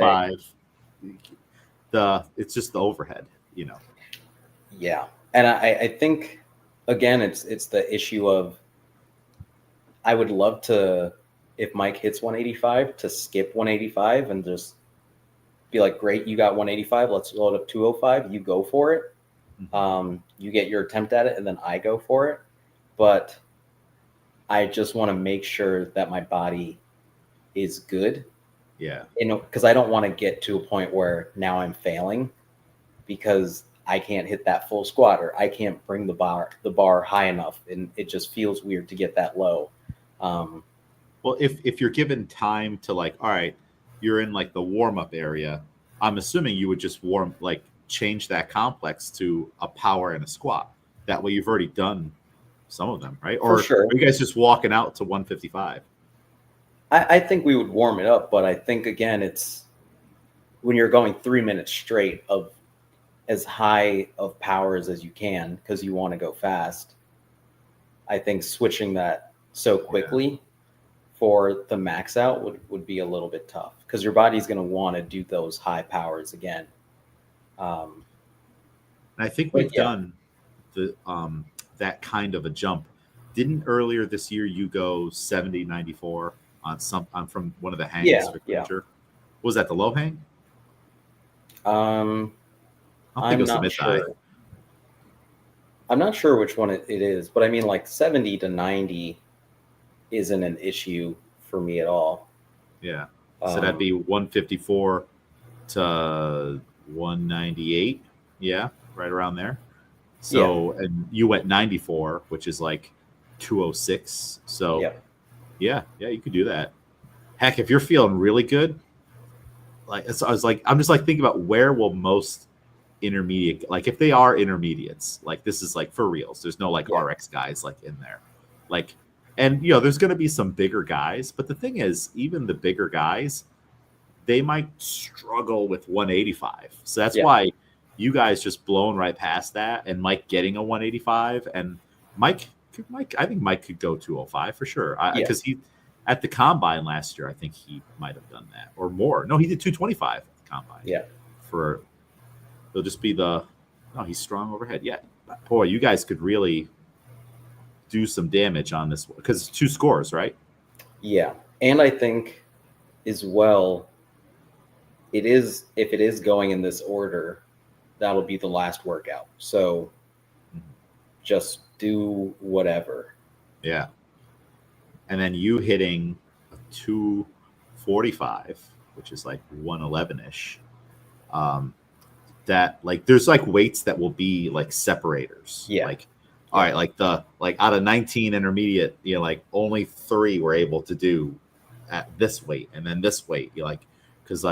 225. It's just the overhead, you know. Yeah, and I think again it's the issue of I would love to, if Mike hits 185, to skip 185 and just be like, great, you got 185. Let's load up 205. You go for it. You get your attempt at it, and then I go for it. But I just want to make sure that my body is good. Yeah. You know, because I don't want to get to a point where now I'm failing because I can't hit that full squat, or I can't bring the bar high enough, and it just feels weird to get that low. Well, if you're given time to, like, all right, you're in like the warm up area, I'm assuming you would just change that complex to a power and a squat. That way, you've already done some of them, right? For Or sure. are you guys just walking out to 155? I think we would warm it up, but I think again, it's when you're going 3 minutes straight of as high of powers as you can because you want to go fast. I think switching that so quickly for the max out would be a little bit tough because your body's going to want to do those high powers again. And I think But we've yeah, done the that kind of a jump. Didn't earlier this year you go 70, 94 on from one of the hangs yeah, for yeah. clincher? Was that the low hang? Um, I don't think it I'm was the not mid thigh. sure. I'm not sure which one it is, but I mean, like 70 to 90 isn't an issue for me at all. Yeah. So that'd be 154 to 198. Yeah, right around there. So, and you went 94, which is like 206. So, yeah, yeah, you could do that. Heck, if you're feeling really good, so I'm just like thinking about where will most intermediate, like if they are intermediates, like this is like for reals. There's no like yeah, RX guys like in there, like, and there's going to be some bigger guys, but the thing is, even the bigger guys, they might struggle with 185. So that's yeah, why you guys just blown right past that, and Mike getting a 185, and I think Mike could go 205 for sure. yeah, Because he at the combine last year, I think he might have done that or more. No, he did 225 at the combine. yeah. For It'll just be no, he's strong overhead. Yeah, boy, you guys could really do some damage on this because it's 2 scores, right? Yeah. And I think as well, it is, if it is going in this order, that'll be the last workout. So just do whatever. Yeah. And then you hitting a 245, which is like 111 ish. That like there's like weights that will be like separators. Yeah. Like, all right, like out of 19 intermediate, like only 3 were able to do at this weight, and then this weight. You're like, because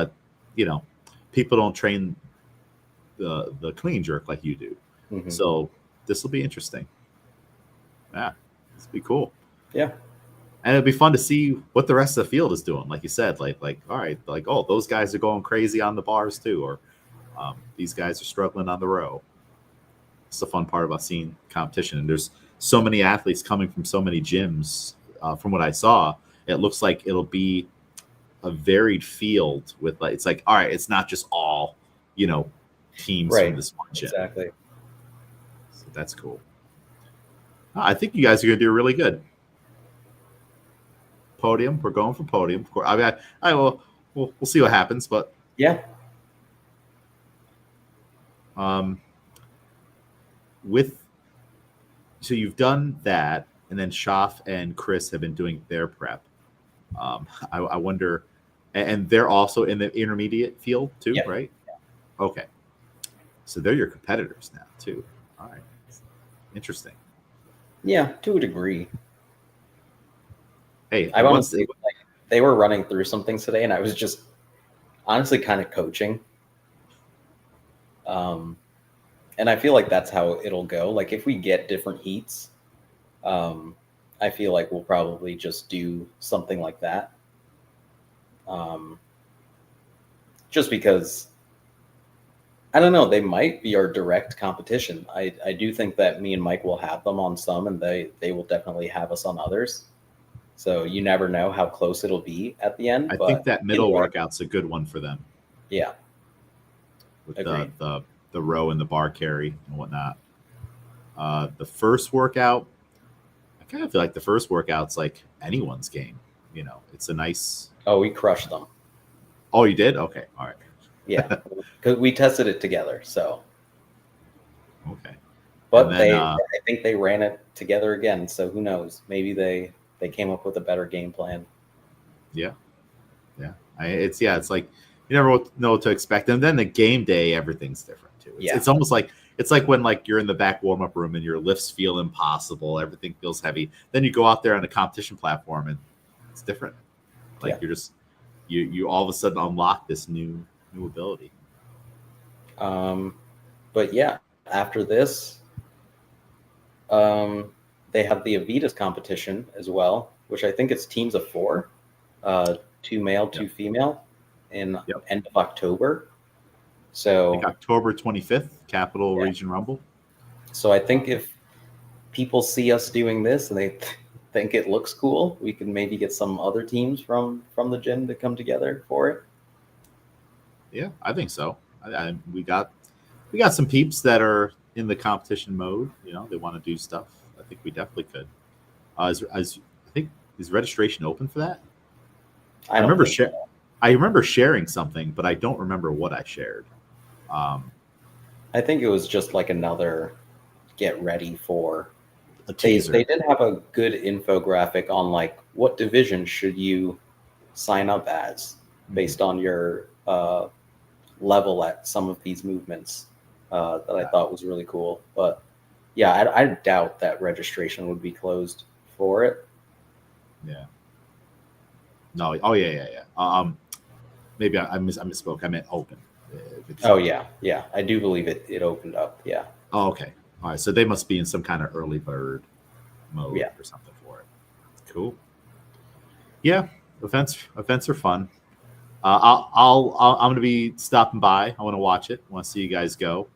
people don't train the clean jerk like you do. Mm-hmm. So this will be interesting. Yeah, this will be cool. Yeah. And it'd be fun to see what the rest of the field is doing. Like you said, like all right, like, oh, those guys are going crazy on the bars too, or these guys are struggling on the row. It's the fun part about seeing competition. And there's so many athletes coming from so many gyms. From what I saw, it looks like it'll be a varied field with like, it's like, all right, it's not just all, teams Right. from this one gym. Exactly. So that's cool. I think you guys are going to do really good. Podium. We're going for podium. Of course. I mean, we'll see what happens. But Yeah. um, with so you've done that, and then Schaff and Chris have been doing their prep. I wonder, and they're also in the intermediate field too, Yeah. right? Okay, so they're your competitors now too. All right, interesting. Yeah, to a degree. Hey, I once honestly like they were running through some things today, and I was just honestly kind of coaching. Um, and I feel like that's how it'll go. Like if we get different heats, um, I feel like we'll probably just do something like that. Um, just because I don't know, they might be our direct competition. I do think that me and Mike will have them on some, and they will definitely have us on others. So you never know how close it'll be at the end, I think but that middle workout's a good one for them yeah, with agreed. the row and the bar carry and whatnot. The first workout, I kind of feel like the first workout's like anyone's game. You know, it's a nice. Oh, we crushed them. Oh, you did? Okay, all right. Yeah, because we tested it together. So, Okay, and but then I think they ran it together again. So who knows? Maybe they came up with a better game plan. yeah, yeah. It's like you never know what to expect, and then the game day, everything's different too. Yeah, It's almost like it's like when like you're in the back warm up room and your lifts feel impossible, everything feels heavy. Then you go out there on a competition platform and it's different. Like yeah. you're just you all of a sudden unlock this new ability. Um, but yeah, after this, um, they have the Avitas competition as well, which I think it's teams of four, two male, two Yep. female, in Yep. end of October. I think So October 25th, Capital yeah, Region Rumble. so I think if people see us doing this and they think it looks cool, we can maybe get some other teams from the gym to come together for it. Yeah, I think so. We got some peeps that are in the competition mode. You know, they want to do stuff. I think we definitely could. I think is registration open for that? I I don't remember think so. I remember sharing something, but I don't remember what I shared. Um, I think it was just like another get ready for. a They teaser. did have a good infographic on like what division should you sign up as Mhm. based on your level at some of these movements that I Yeah. thought was really cool. But yeah, I doubt that registration would be closed for it. Yeah. No. Oh yeah, yeah, yeah. Maybe I misspoke. I meant open. If it's Oh yeah, yeah, I do believe it opened up. Yeah, oh, okay. All right. So they must be in some kind of early bird mode yeah, or something for it. Cool. Yeah. Events are fun. I'm going to be stopping by. I want to watch it. I want to see you guys go.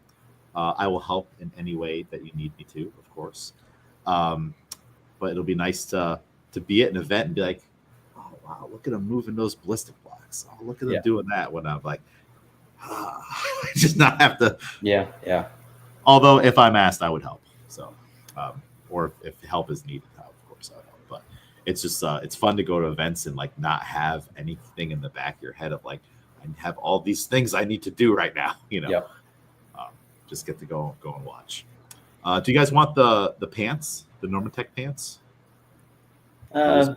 I will help in any way that you need me to, of course. Um, but it'll be nice to be at an event and be like, oh wow, look at them moving those ballistic blocks. Oh, look at them yeah, doing that. When I'm like, just not have to. yeah, yeah. Although if I'm asked, I would help. So, or if help is needed, of course I would help. But it's just it's fun to go to events and like not have anything in the back of your head of like I have all these things I need to do right now. You know, Yep. um, just get to go and watch. Do you guys want the pants, the Normatec pants? Will those Uh,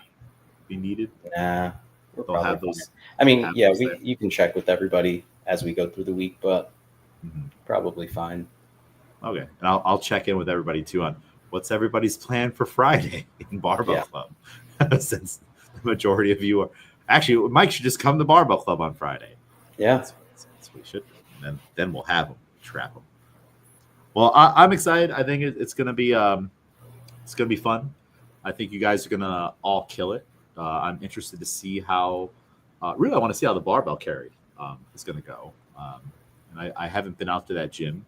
be needed? nah, we're They'll probably have fine. those. I mean, Have yeah, those we there. you can check with everybody as we go through the week, but Mhm. probably fine. Okay, and I'll check in with everybody too on what's everybody's plan for Friday in Barbell Yeah, Club, since the majority of you are actually Mike should just come to Barbell Club on Friday. yeah, That's what we should do. And then we'll have them trap them. Well, I'm excited. I think it's gonna be fun. I think you guys are gonna all kill it. I'm interested to see how. Really, I want to see how the barbell carry is gonna go. And I haven't been out to that gym.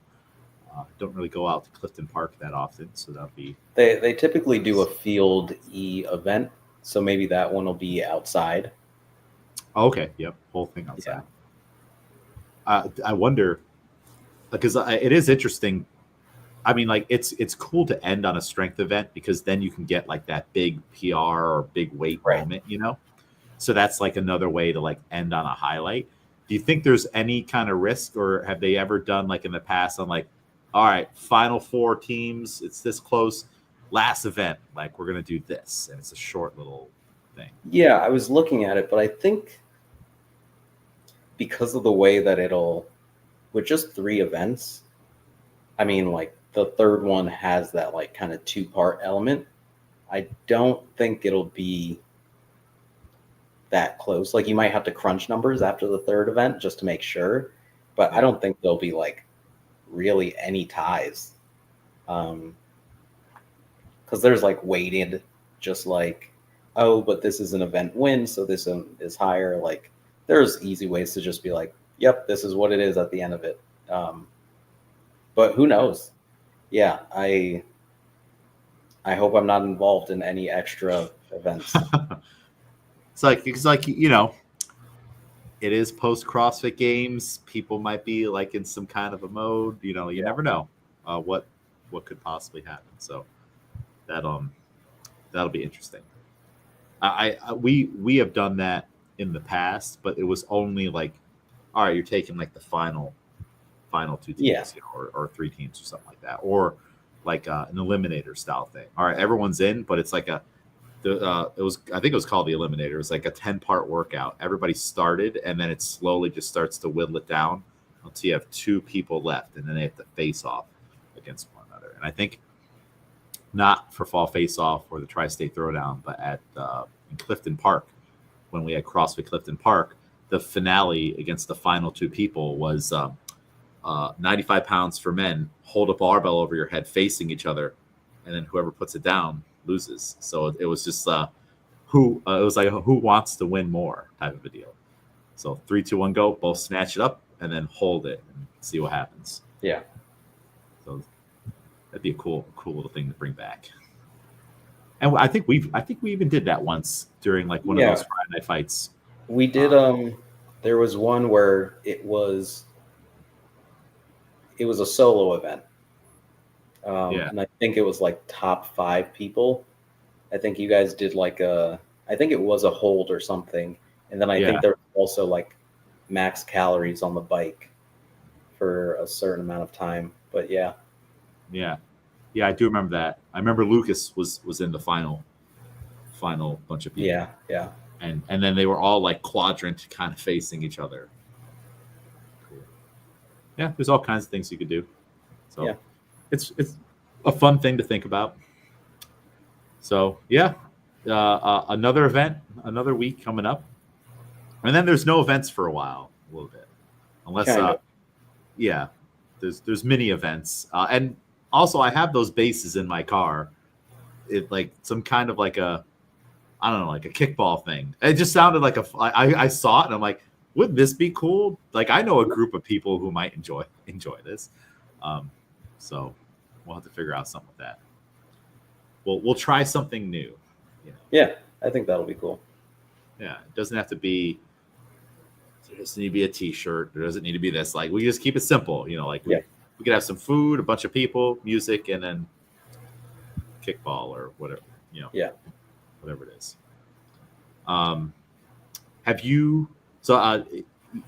Don't really go out to Clifton Park that often, so that'll be they typically do a nice. field event, so maybe that one will be outside. Oh, okay, yep, whole thing Yeah, outside. I wonder because it is interesting. I mean, like it's cool to end on a strength event because then you can get like that big PR or big weight right. moment, you know. So that's like another way to like end on a highlight. Do you think there's any kind of risk, or have they ever done like in the past on like, all right, final four teams, it's this close, last event, like we're gonna do this, and it's a short little thing. Yeah, I was looking at it, but I think because of the way that it'll, with just 3 events, I mean, like the third one has that like kind of 2-part element. I don't think it'll be that close. Like you might have to crunch numbers after the third event just to make sure, but I don't think there'll be like really any ties. Because there's like weighted, just like, oh, but this is an event win, so this is higher. Like there's easy ways to just be like, yep, this is what it is at the end of it. But who knows? Yeah, I hope I'm not involved in any extra events. It's like it is post CrossFit Games. People might be like in some kind of a mode. You never know what could possibly happen. So that'll be interesting. We have done that in the past, but it was only like, all right, you're taking like the final 2 teams, or 3 teams or something like that, or like an eliminator style thing. All right, everyone's in, but it's like I think it was called the Eliminator. It was like a 10-part workout. Everybody started, and then it slowly just starts to whittle it down until you have 2 people left, and then they have to face off against one another. And I think not for Fall Face Off or the Tri-State Throwdown, but at in Clifton Park, when we had CrossFit Clifton Park, the finale against the final 2 people was 95 pounds for men, hold a barbell over your head facing each other, and then whoever puts it down loses. So it was just it was like who wants to win more type of a deal. So 3, 2, 1, go, both snatch it up and then hold it and see what happens. Yeah. So that'd be a cool little thing to bring back. And I think we even did that once during like one of those Friday night fights. We did. There was one where it was a solo event. And I think it was like top 5 people. I think you guys did like I think it was a hold or something. And then I think there was also like max calories on the bike for a certain amount of time. But yeah. Yeah, I do remember that. I remember Lucas was in the final bunch of people. Yeah. And then they were all like quadrant kind of facing each other. Cool. Yeah, there's all kinds of things you could do. So yeah. It's a fun thing to think about. So yeah, another event, another week coming up, and then there's no events for a while, a little bit, unless there's mini events, and also I have those bases in my car. It like some kind of like a, I don't know, like a kickball thing. It just sounded like I saw it and I'm like, wouldn't this be cool? Like I know a group of people who might enjoy this. So we'll have to figure out something with that. We'll try something new. Yeah, I think that'll be cool. Yeah, it doesn't have to be. There doesn't need to be a T-shirt. There doesn't need to be this. Like we just keep it simple. Like we could have some food, a bunch of people, music, and then kickball or whatever. Whatever it is. Have you? So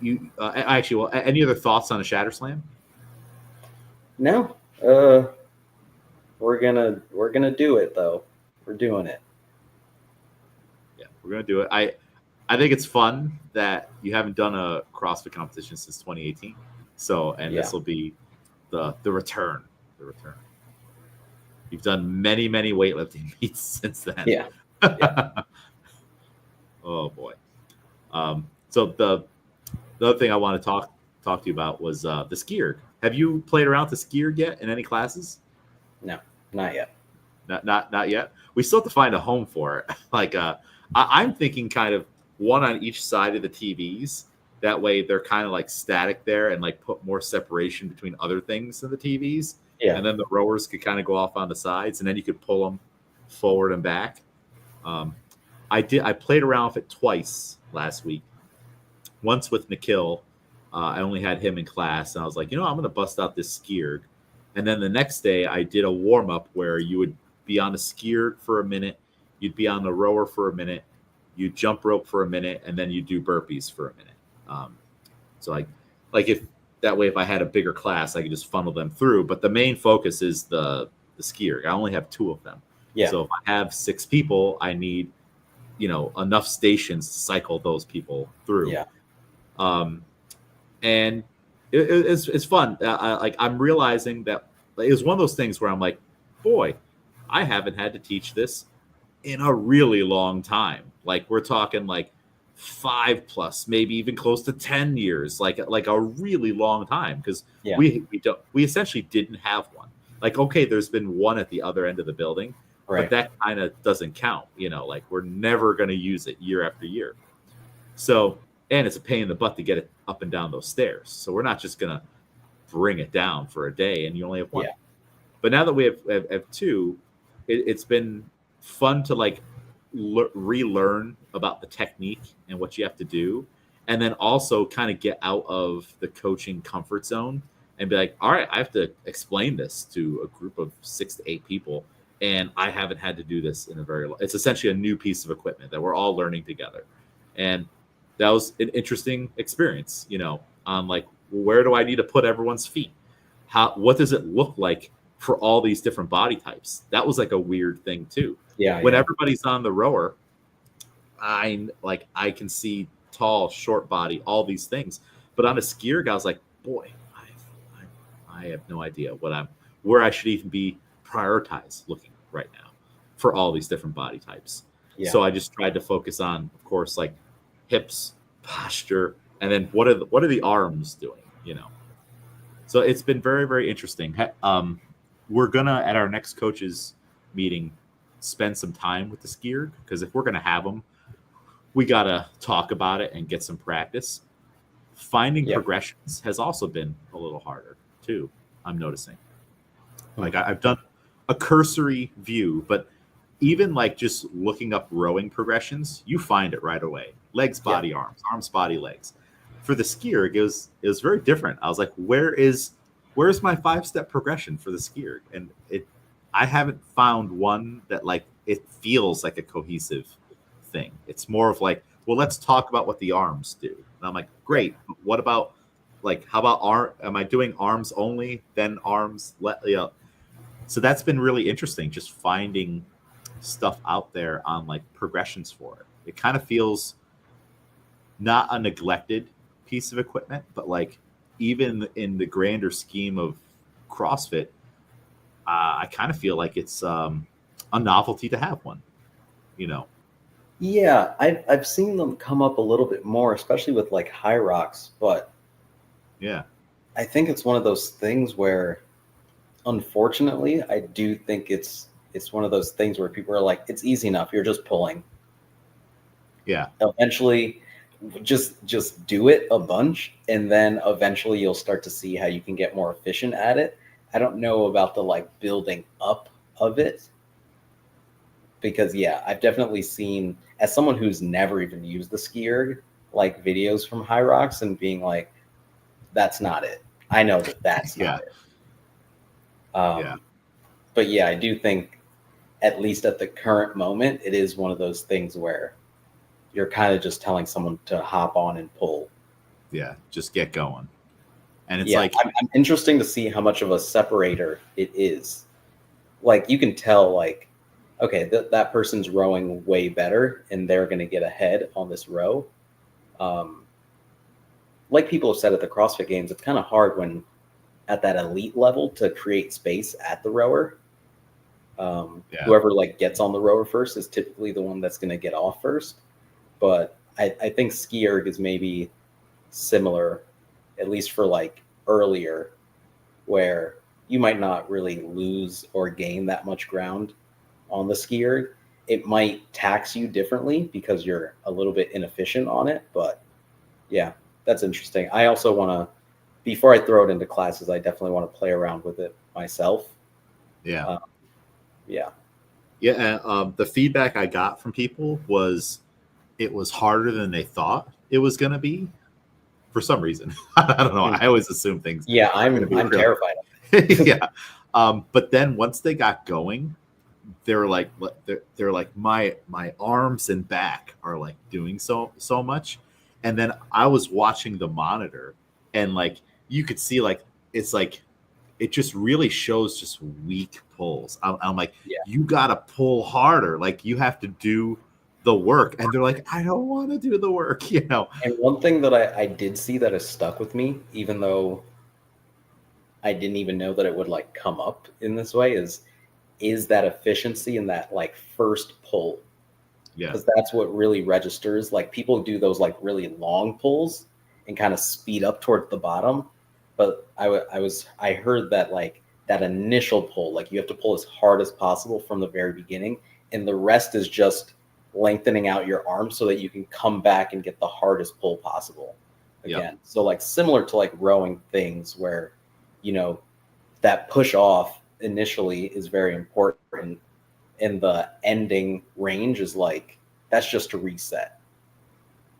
you actually? Well, any other thoughts on a Shatter Slam? No. We're gonna do it though. We're doing it. Yeah, we're gonna do it. I think it's fun that you haven't done a CrossFit competition since 2018. So, and this will be the return. The return. You've done many weightlifting meets since then. Yeah. Oh boy. So the other thing I want to talk to you about was the skier. Have you played around with the skier yet in any classes? No, not yet. Not yet. We still have to find a home for it. Like I'm thinking kind of one on each side of the TVs. That way they're kind of like static there and like put more separation between other things than the TVs. Yeah. And then the rowers could kind of go off on the sides and then you could pull them forward and back. I played around with it twice last week. Once with Nikhil. I only had him in class and I was like, I'm going to bust out this skier. And then the next day I did a warm up where you would be on the skier for a minute. You'd be on the rower for a minute. you jump rope for a minute, and then you do burpees for a minute. So like if that way, if I had a bigger class, I could just funnel them through. But the main focus is the skier. I only have 2 of them. Yeah. So if I have 6 people, I need, enough stations to cycle those people through. Yeah. And it's fun. I'm realizing that it was one of those things where I'm like, boy, I haven't had to teach this in a really long time. Like we're talking like 5 plus, maybe even close to 10 years, like a really long time, because Yeah. we essentially didn't have one. Like, okay, there's been one at the other end of the building, Right. but that kind of doesn't count. Like we're never going to use it year after year. So, and it's a pain in the butt to get it up and down those stairs. So we're not just going to bring it down for a day and you only have one. Yeah. But now that we have 2, it's been fun to like relearn about the technique and what you have to do, and then also kind of get out of the coaching comfort zone and be like, all right, I have to explain this to a group of 6 to 8 people, and I haven't had to do this in a very long. It's essentially a new piece of equipment that we're all learning together, and that was an interesting experience. On like, where do I need to put everyone's feet? What does it look like for all these different body types? That was like a weird thing too. Yeah. When everybody's on the rower, I can see tall, short body, all these things. But on a skier, I was like, boy, I have no idea where I should even be prioritized looking right now for all these different body types. Yeah. So I just tried to focus on, of course, like hips, posture, and then what are the arms doing? So it's been very, very interesting. We're gonna, at our next coaches meeting, spend some time with the skier, because if we're gonna have them, we gotta talk about it and get some practice. Finding progressions has also been a little harder too, I'm noticing. Like I've done a cursory view, but even like just looking up rowing progressions, you find it right away. Legs, body, arms, body, legs. For the skier, it was very different. I was like, where's my 5-step progression for the skier? And I haven't found one that like it feels like a cohesive thing. It's more of like, well, let's talk about what the arms do. And I'm like, great. But what about like, how about am I doing arms only, then arms? So that's been really interesting, just finding stuff out there on like progressions for it. It kind of feels not a neglected piece of equipment, but like even in the grander scheme of CrossFit, I kind of feel like it's a novelty to have one. Yeah, I've seen them come up a little bit more, especially with like high rocks, but yeah, I think it's one of those things where, unfortunately, I do think it's one of those things where people are like, it's easy enough, you're just pulling. Yeah. Eventually, just do it a bunch, and then eventually you'll start to see how you can get more efficient at it. I don't know about the like building up of it, because I've definitely seen, as someone who's never even used the skier, like videos from high rocks and being like, that's not it. I know that's not it. But I do think, at least at the current moment, it is one of those things where you're kind of just telling someone to hop on and pull. Yeah, just get going. And it's like, I'm interesting to see how much of a separator it is. Like, you can tell, like, okay, that person's rowing way better, and they're going to get ahead on this row. Like people have said at the CrossFit Games, it's kind of hard when at that elite level to create space at the rower. Whoever like gets on the rower first is typically the one that's going to get off first. But I think ski erg is maybe similar, at least for like earlier, where you might not really lose or gain that much ground on the ski erg. It might tax you differently because you're a little bit inefficient on it. But that's interesting. I also want to, before I throw it into classes, I definitely want to play around with it myself. The feedback I got from people was it was harder than they thought it was going to be for some reason. I don't know. I always assume things. I'm terrified of it. But then once they got going, they're like they're like my arms and back are like doing so much. And then I was watching the monitor, and like you could see like it's like it just really shows just weak pulls. I'm like, Yeah. you gotta pull harder, like you have to do the work. And they're like, I don't want to do the work, you know. And one thing that I did see that has stuck with me, even though I didn't even know that it would like come up in this way, is that efficiency in that like first pull. Yeah, Because that's what really registers. Like people do those like really long pulls and kind of speed up towards the bottom. But I heard that like that initial pull, like you have to pull as hard as possible from the very beginning, and the rest is just lengthening out your arm so that you can come back and get the hardest pull possible again. Yep. So like similar to like rowing things where, you know, that push off initially is very important, and the ending range is like that's just a reset.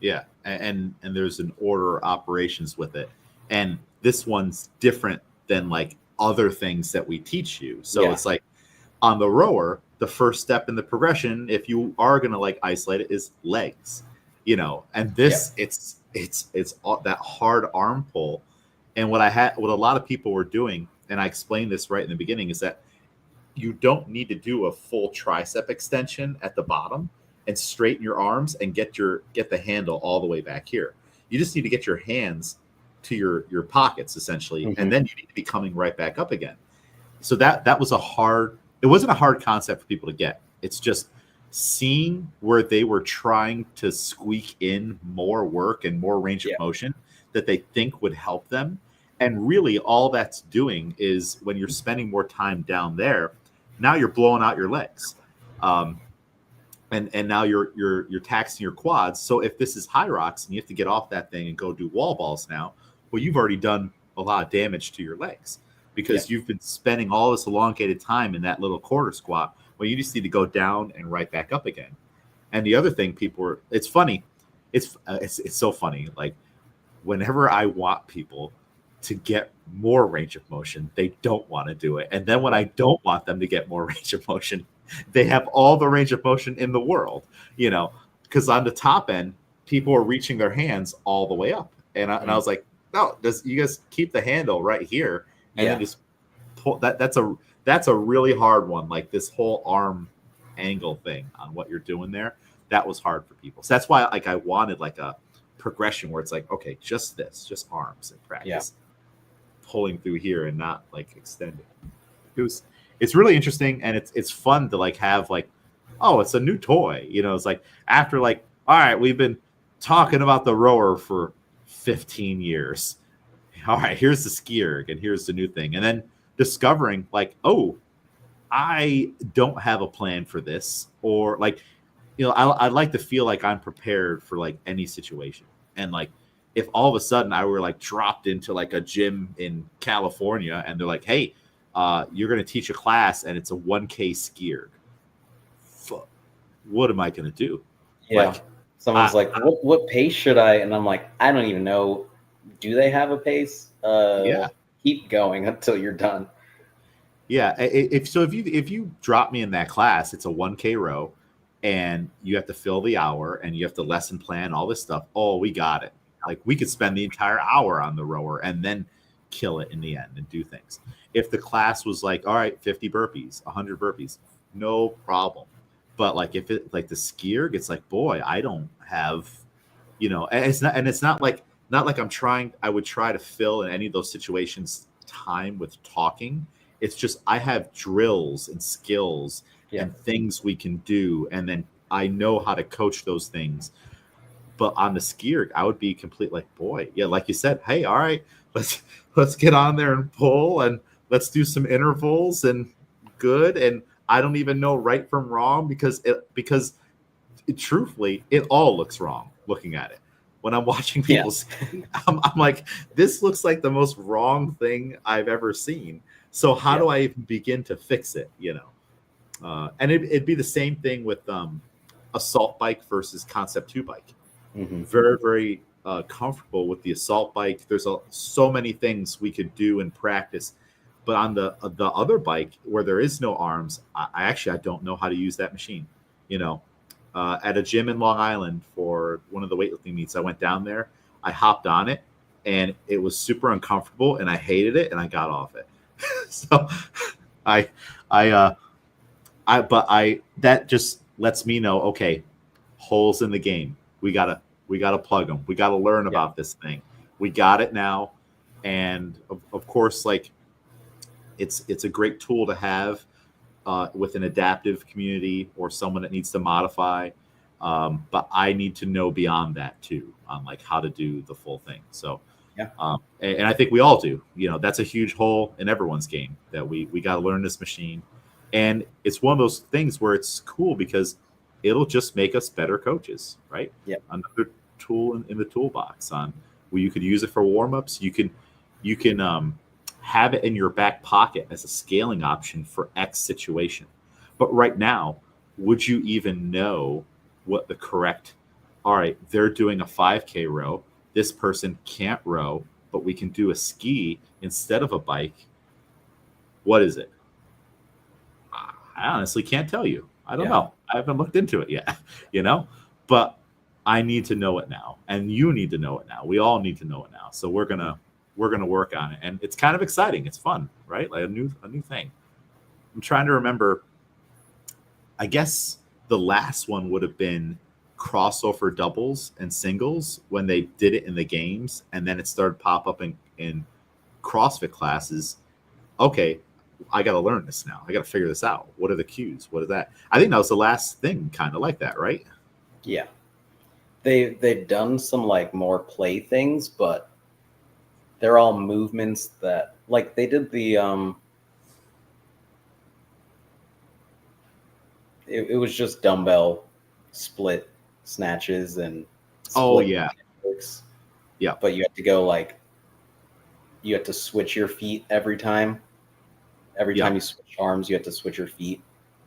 Yeah, and there's an order of operations with it, and this one's different than like other things that we teach you. So Yeah. it's like on the rower, the first step in the progression, if you are gonna like isolate it, is legs, you know. And this, it's all, that hard arm pull. And what a lot of people were doing, and I explained this right in the beginning, is that you don't need to do a full tricep extension at the bottom and straighten your arms and get the handle all the way back here. You just need to get your hands to your pockets essentially, Mhm. and then you need to be coming right back up again. So that was it wasn't a hard concept for people to get. It's just seeing where they were trying to squeak in more work and more range of motion that they think would help them. And really all that's doing is when you're spending more time down there, now you're blowing out your legs. And now you're taxing your quads. So if this is high rocks and you have to get off that thing and go do wall balls now, well, you've already done a lot of damage to your legs because you've been spending all this elongated time in that little quarter squat. Well, you just need to go down and right back up again. And the other thing, it's funny, it's so funny. Like whenever I want people to get more range of motion, they don't want to do it. And then when I don't want them to get more range of motion, they have all the range of motion in the world, you know, because on the top end, people are reaching their hands all the way up. And I was like, no, you guys keep the handle right here and then just pull that. That's a really hard one. Like this whole arm angle thing on what you're doing there, that was hard for people. So that's why like I wanted like a progression where it's like, okay, just arms and practice pulling through here and not like extending. It's really interesting, and it's fun to like have like, oh, it's a new toy, you know. It's like after like, all right, we've been talking about the rower for 15 years. All right, here's the ski erg and here's the new thing, and then discovering like, oh, I don't have a plan for this, or like, you know, I'd like to feel like I'm prepared for like any situation. And like if all of a sudden I were like dropped into like a gym in California and they're like, hey, you're going to teach a class and it's a 1K skier, what am I going to do? Like someone's like, what pace should I? And I'm like, I don't even know. Do they have a pace? Keep going until you're done. Yeah. If you drop me in that class, it's a 1K row and you have to fill the hour and you have to lesson plan all this stuff. Oh, we got it. Like we could spend the entire hour on the rower and then kill it in the end and do things. If the class was like, all right, 50 burpees, 100 burpees, no problem. But like if it like the skier gets like, boy, I don't have, you know, and it's not like I would try to fill in any of those situations time with talking. It's just I have drills and skills and things we can do, and then I know how to coach those things. But on the skier, I would be complete like, boy, yeah, like you said, hey, all right, let's get on there and pull and let's do some intervals and good. And I don't even know right from wrong because truthfully, it all looks wrong looking at it. When I'm watching people ski, I'm like, this looks like the most wrong thing I've ever seen. So how do I even begin to fix it? You know, and it'd be the same thing with assault bike versus Concept 2 bike. Mm-hmm. Very, very comfortable with the assault bike. There's so many things we could do in practice But on the other bike where there is no arms, I don't know how to use that machine. You know, at a gym in Long Island for one of the weightlifting meets, I went down there, I hopped on it, and it was super uncomfortable, and I hated it, and I got off it. So I I but I that just lets me know, okay, holes in the game. We gotta plug them. We gotta learn Yeah. about this thing. We got it now, and of course, like it's a great tool to have with an adaptive community or someone that needs to modify. But I need to know beyond that too, on like how to do the full thing. So, Yeah. and I think we all do. You know, that's a huge hole in everyone's game that we got to learn this machine, and it's one of those things where it's cool because it'll just make us better coaches, right? Yeah. Another tool in the toolbox on where you could use it for warm ups. You can have it in your back pocket as a scaling option for X situation. But right now, would you even know what the correct, all right, they're doing a 5K row. This person can't row, but we can do a ski instead of a bike. What is it? I honestly can't tell you. I don't Yeah. know. I haven't looked into it yet, you know? But I need to know it now. And you need to know it now. We all need to know it now. So we're gonna work on it. And it's kind of exciting. It's fun, right? Like a new thing. I'm trying to remember. I guess the last one would have been crossover doubles and singles when they did it in the games, and then it started pop up in CrossFit classes. Okay, I got to learn this now. I got to figure this out. What are the cues? What is that? I think that was the last thing, kind of like that, right? Yeah. They've done some like more play things, but they're all movements that like they did the it was just dumbbell split snatches and Oh split yeah, kicks, yeah, but you have to go like you have to switch your feet every time. Every yeah, time you switch arms, you have to switch your feet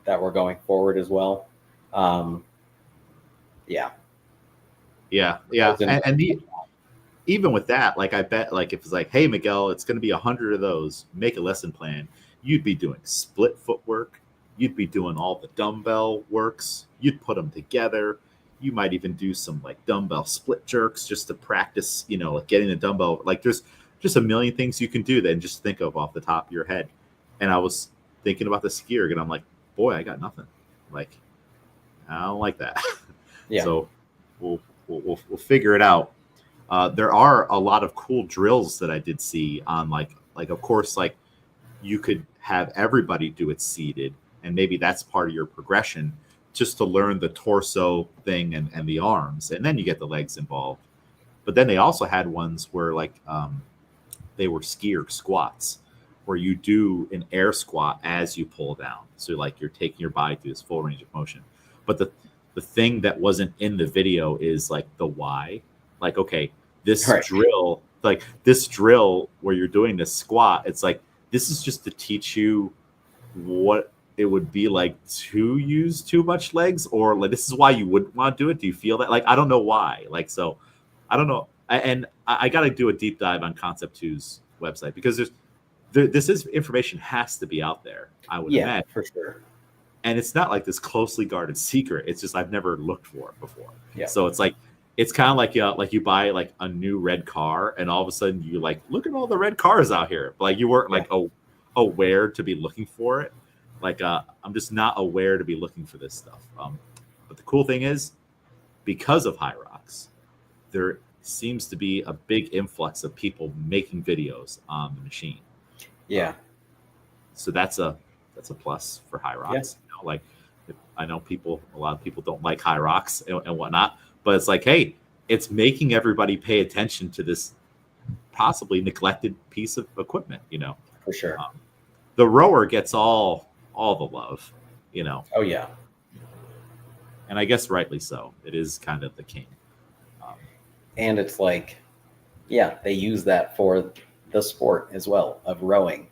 that were going forward as well. Um, yeah, yeah, I yeah. was in- And even with that, like I bet, like if it's like, hey Miguel, it's going to be 100 of those. Make a lesson plan. You'd be doing split footwork. You'd be doing all the dumbbell works. You'd put them together. You might even do some like dumbbell split jerks just to practice. You know, like getting the dumbbell. Like there's just a million things you can do that just think of off the top of your head. And I was thinking about the skier, and I'm like, boy, I got nothing. Like I don't like that. yeah, So we'll figure it out. There are a lot of cool drills that I did see on like of course like you could have everybody do it seated, and maybe that's part of your progression just to learn the torso thing and the arms, and then you get the legs involved. But then they also had ones where like they were skier squats where you do an air squat as you pull down. So like you're taking your body through this full range of motion. But the thing that wasn't in the video is like the why. Like, okay, right. this drill where you're doing this squat, it's like this is just to teach you what it would be like to use too much legs, or like this is why you wouldn't want to do it. Do you feel that? Like, I don't know why. Like, so I don't know. I got to do a deep dive on Concept Two's website because this is information has to be out there, I would Yeah, imagine. for sure. And it's not like this closely guarded secret. It's just I've never looked for it before. Yeah, So it's like it's kind of like you buy like a new red car, and all of a sudden you like look at all the red cars out here. But like you weren't like aware to be looking for it. Like I'm just not aware to be looking for this stuff. But the cool thing is, because of High Rocks, there seems to be a big influx of people making videos on the machine. yeah, So that's a plus for High yeah, Rocks. You know, like I know a lot of people don't like High Rocks and whatnot, but it's like, hey, it's making everybody pay attention to this possibly neglected piece of equipment. You know, for sure. The rower gets all the love. You know, Oh yeah, and I guess rightly so. It is kind of the king. and it's like, yeah, they use that for the sport as well of rowing.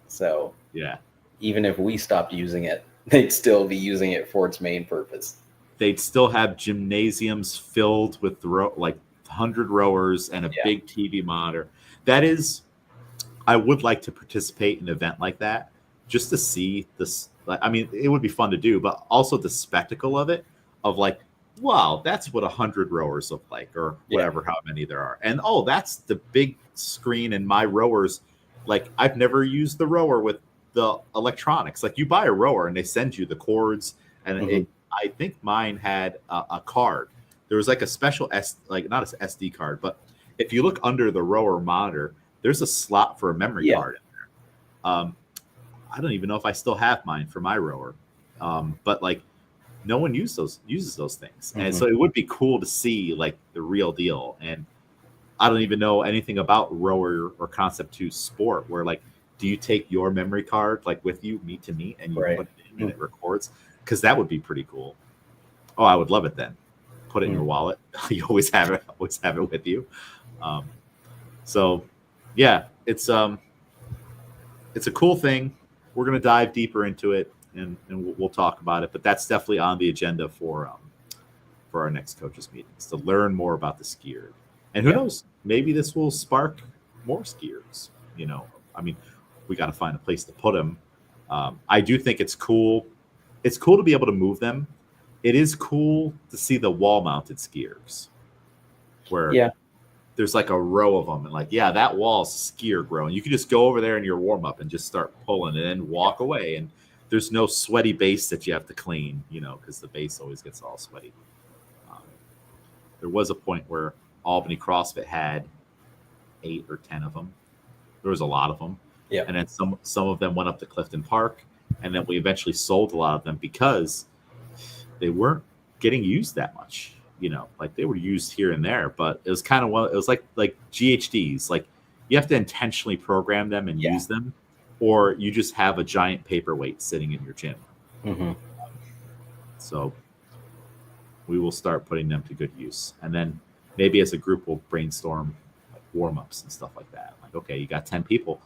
So Yeah, even if we stopped using it, they'd still be using it for its main purpose. they'd still have gymnasiums filled with like 100 rowers and a Yeah, big TV monitor. That is, I would like to participate in an event like that just to see this. Like, I mean, it would be fun to do, but also the spectacle of it, of like, wow, that's what 100 rowers look like, or Yeah. whatever, how many there are. And oh, that's the big screen in my rowers. Like, I've never used the rower with the electronics. Like, you buy a rower and they send you the cords, and Mhm. I think mine had a card. There was like a special like not an SD card, but if you look under the rower monitor, there's a slot for a memory Yeah. card in there. I don't even know if I still have mine for my rower, but like no one uses those things, and Mhm. so it would be cool to see like the real deal. And I don't even know anything about rower or Concept 2 sport, where like, do you take your memory card like with you, meet to meet, and you Right. put it in and it records? Because that would be pretty cool. Oh, I would love it then. Put it in your wallet. You always have it with you. Um, so yeah, it's a cool thing. We're gonna dive deeper into it, and we'll talk about it. But that's definitely on the agenda for our next coaches meetings, to learn more about the skier. And who Yeah. knows, maybe this will spark more skiers. You know, I mean, we got to find a place to put them. I do think it's cool. It's cool to be able to move them. It is cool to see the wall mounted skiers where Yeah. there's like a row of them, and like, yeah, that wall's skier growing. You can just go over there in your warm up and just start pulling and then walk away. And there's no sweaty base that you have to clean, you know, because the base always gets all sweaty. Um, there was a point where Albany CrossFit had 8 or 10 of them. There was a lot of them. Yeah. And then some of them went up to Clifton Park, and then we eventually sold a lot of them because they weren't getting used that much. You know, like they were used here and there, but it was kind of it was like GHDs. Like you have to intentionally program them and Yeah. use them, or you just have a giant paperweight sitting in your gym. Mhm. So we will start putting them to good use, and then maybe as a group we'll brainstorm like warm ups and stuff like that. Like, okay, you got 10 people,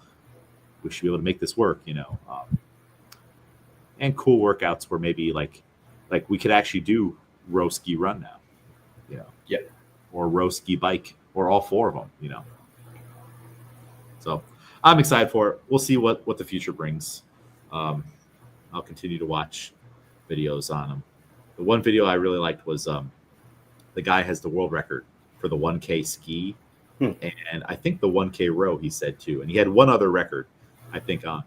we should be able to make this work. You know, and cool workouts where maybe like we could actually do row ski run now. You know, Yeah. or row ski bike, or all 4 of them, you know. So I'm excited for it. We'll see what the future brings. I'll continue to watch videos on them. The one video I really liked was the guy has the world record for the 1K ski, and I think the 1K row he said too, and he had one other record, I think, on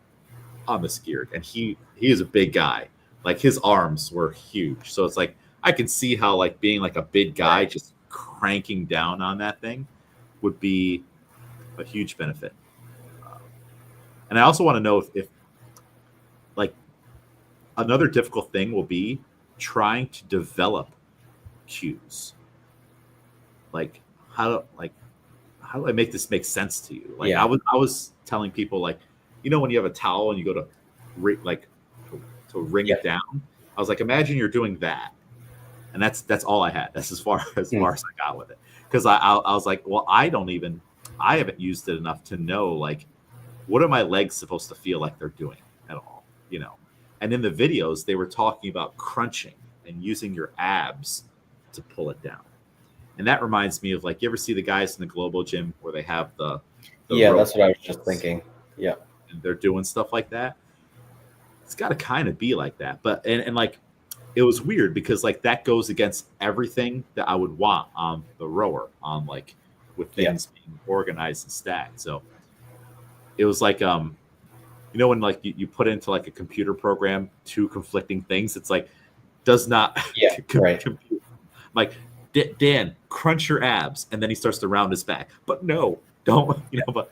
the skier, and he is a big guy. Like his arms were huge, so it's like I can see how like being like a big guy just cranking down on that thing would be a huge benefit. And I also want to know if like another difficult thing will be trying to develop cues. Like how do I make this make sense to you? Like Yeah. I was telling people, like, you know, when you have a towel and you go to to wring Yeah. it down, I was like, imagine you're doing that. And that's all I had. That's as far as I got with it. Because I was like, well, I haven't used it enough to know, like, what are my legs supposed to feel like they're doing at all, you know? And in the videos, they were talking about crunching and using your abs to pull it down. And that reminds me of, like, you ever see the guys in the Global Gym where they have the Yeah, rope that's what I was just thinking. Yeah. and they're doing stuff like that? It's got to kind of be like that. But and like, it was weird because like that goes against everything that I would want on the rower, on like with things being organized and stacked. So it was like, you know, when like you put into like a computer program 2 conflicting things, it's like does not Yeah. Right. compute. Like, Dan, crunch your abs, and then he starts to round his back. But no, don't, you know, but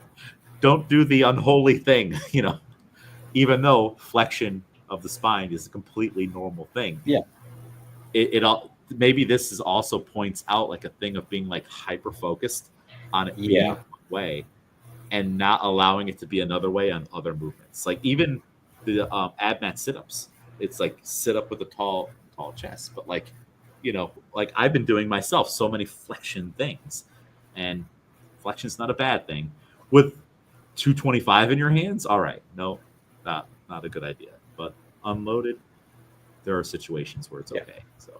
don't do the unholy thing, you know, even though flexion of the spine is a completely normal thing. Yeah. It all, maybe this is also points out like a thing of being like hyper focused on it being one way and not allowing it to be another way on other movements. Like even the ab mat sit-ups, it's like sit up with a tall chest, but like, you know, like I've been doing myself so many flexion things, and flexion's not a bad thing. With 225 in your hands, all right, no, not a good idea. But unloaded, there are situations where it's okay. So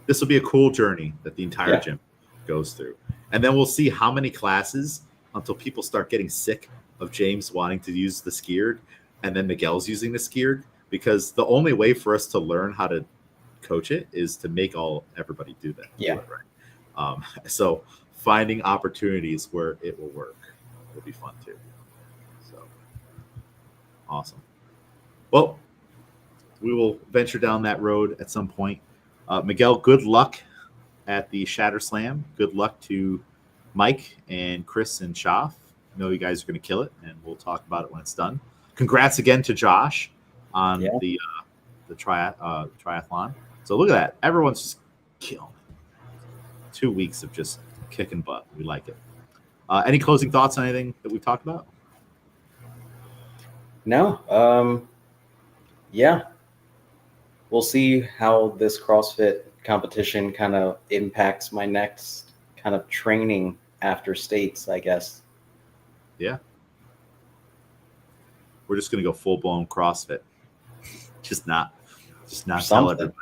this will be a cool journey that the entire gym goes through, and then we'll see how many classes until people start getting sick of James wanting to use the skiered, and then Miguel's using the skiered, because the only way for us to learn how to coach it is to make everybody do that. Yeah. Do it right. So finding opportunities where it will work will be fun too. So awesome. Well, we will venture down that road at some point. Miguel, good luck at the Shatter Slam. Good luck to Mike and Chris and Schaff. I know you guys are going to kill it, and we'll talk about it when it's done. Congrats again to Josh on the triathlon. So look at that. Everyone's just killing it. 2 weeks of just kicking butt. We like it. Any closing thoughts on anything that we've talked about? No. Yeah. We'll see how this CrossFit competition kind of impacts my next kind of training after states, I guess. Yeah. We're just going to go full-blown CrossFit. Just not tell everybody.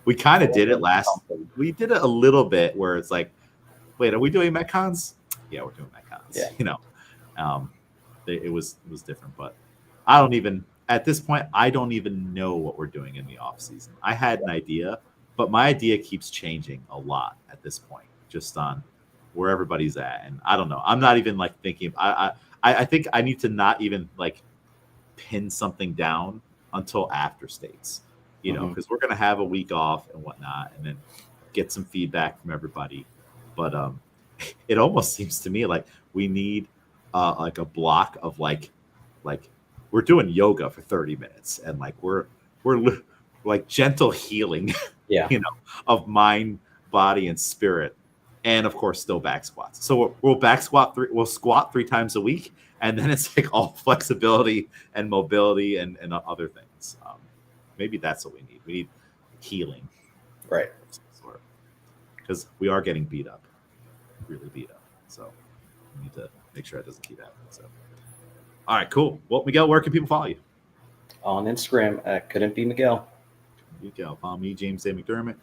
We kind of did it we did it a little bit where it's like, wait, are we doing Metcons? Yeah, we're doing Metcons. Yeah. You know, it was different, but I don't even, at this point, I don't even know what we're doing in the off season. I had an idea, but my idea keeps changing a lot at this point, just on where everybody's at. And I don't know. I'm not even like thinking, I think I need to not even like pin something down until after states, you know, because we're going to have a week off and whatnot, and then get some feedback from everybody. But it almost seems to me like we need like a block of like we're doing yoga for 30 minutes, and like we're like gentle healing, yeah, you know, of mind, body, and spirit, and of course still back squats. So we'll back squat we'll squat 3 times a week, and then it's like all flexibility and mobility and other things. Maybe that's what we need. We need healing, right? Because we are getting beat up, really beat up. So we need to make sure it doesn't keep happening. So, all right, cool. Well, Miguel, where can people follow you? On Instagram at Couldn't Be Miguel. Miguel, follow me, James A. McDermott.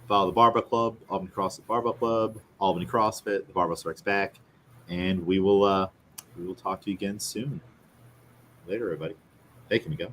Follow the Barbell Club, Albany CrossFit Barbell Club, Albany CrossFit, the Barbell Strikes Back, and we will talk to you again soon. Later, everybody. Thank you, Miguel.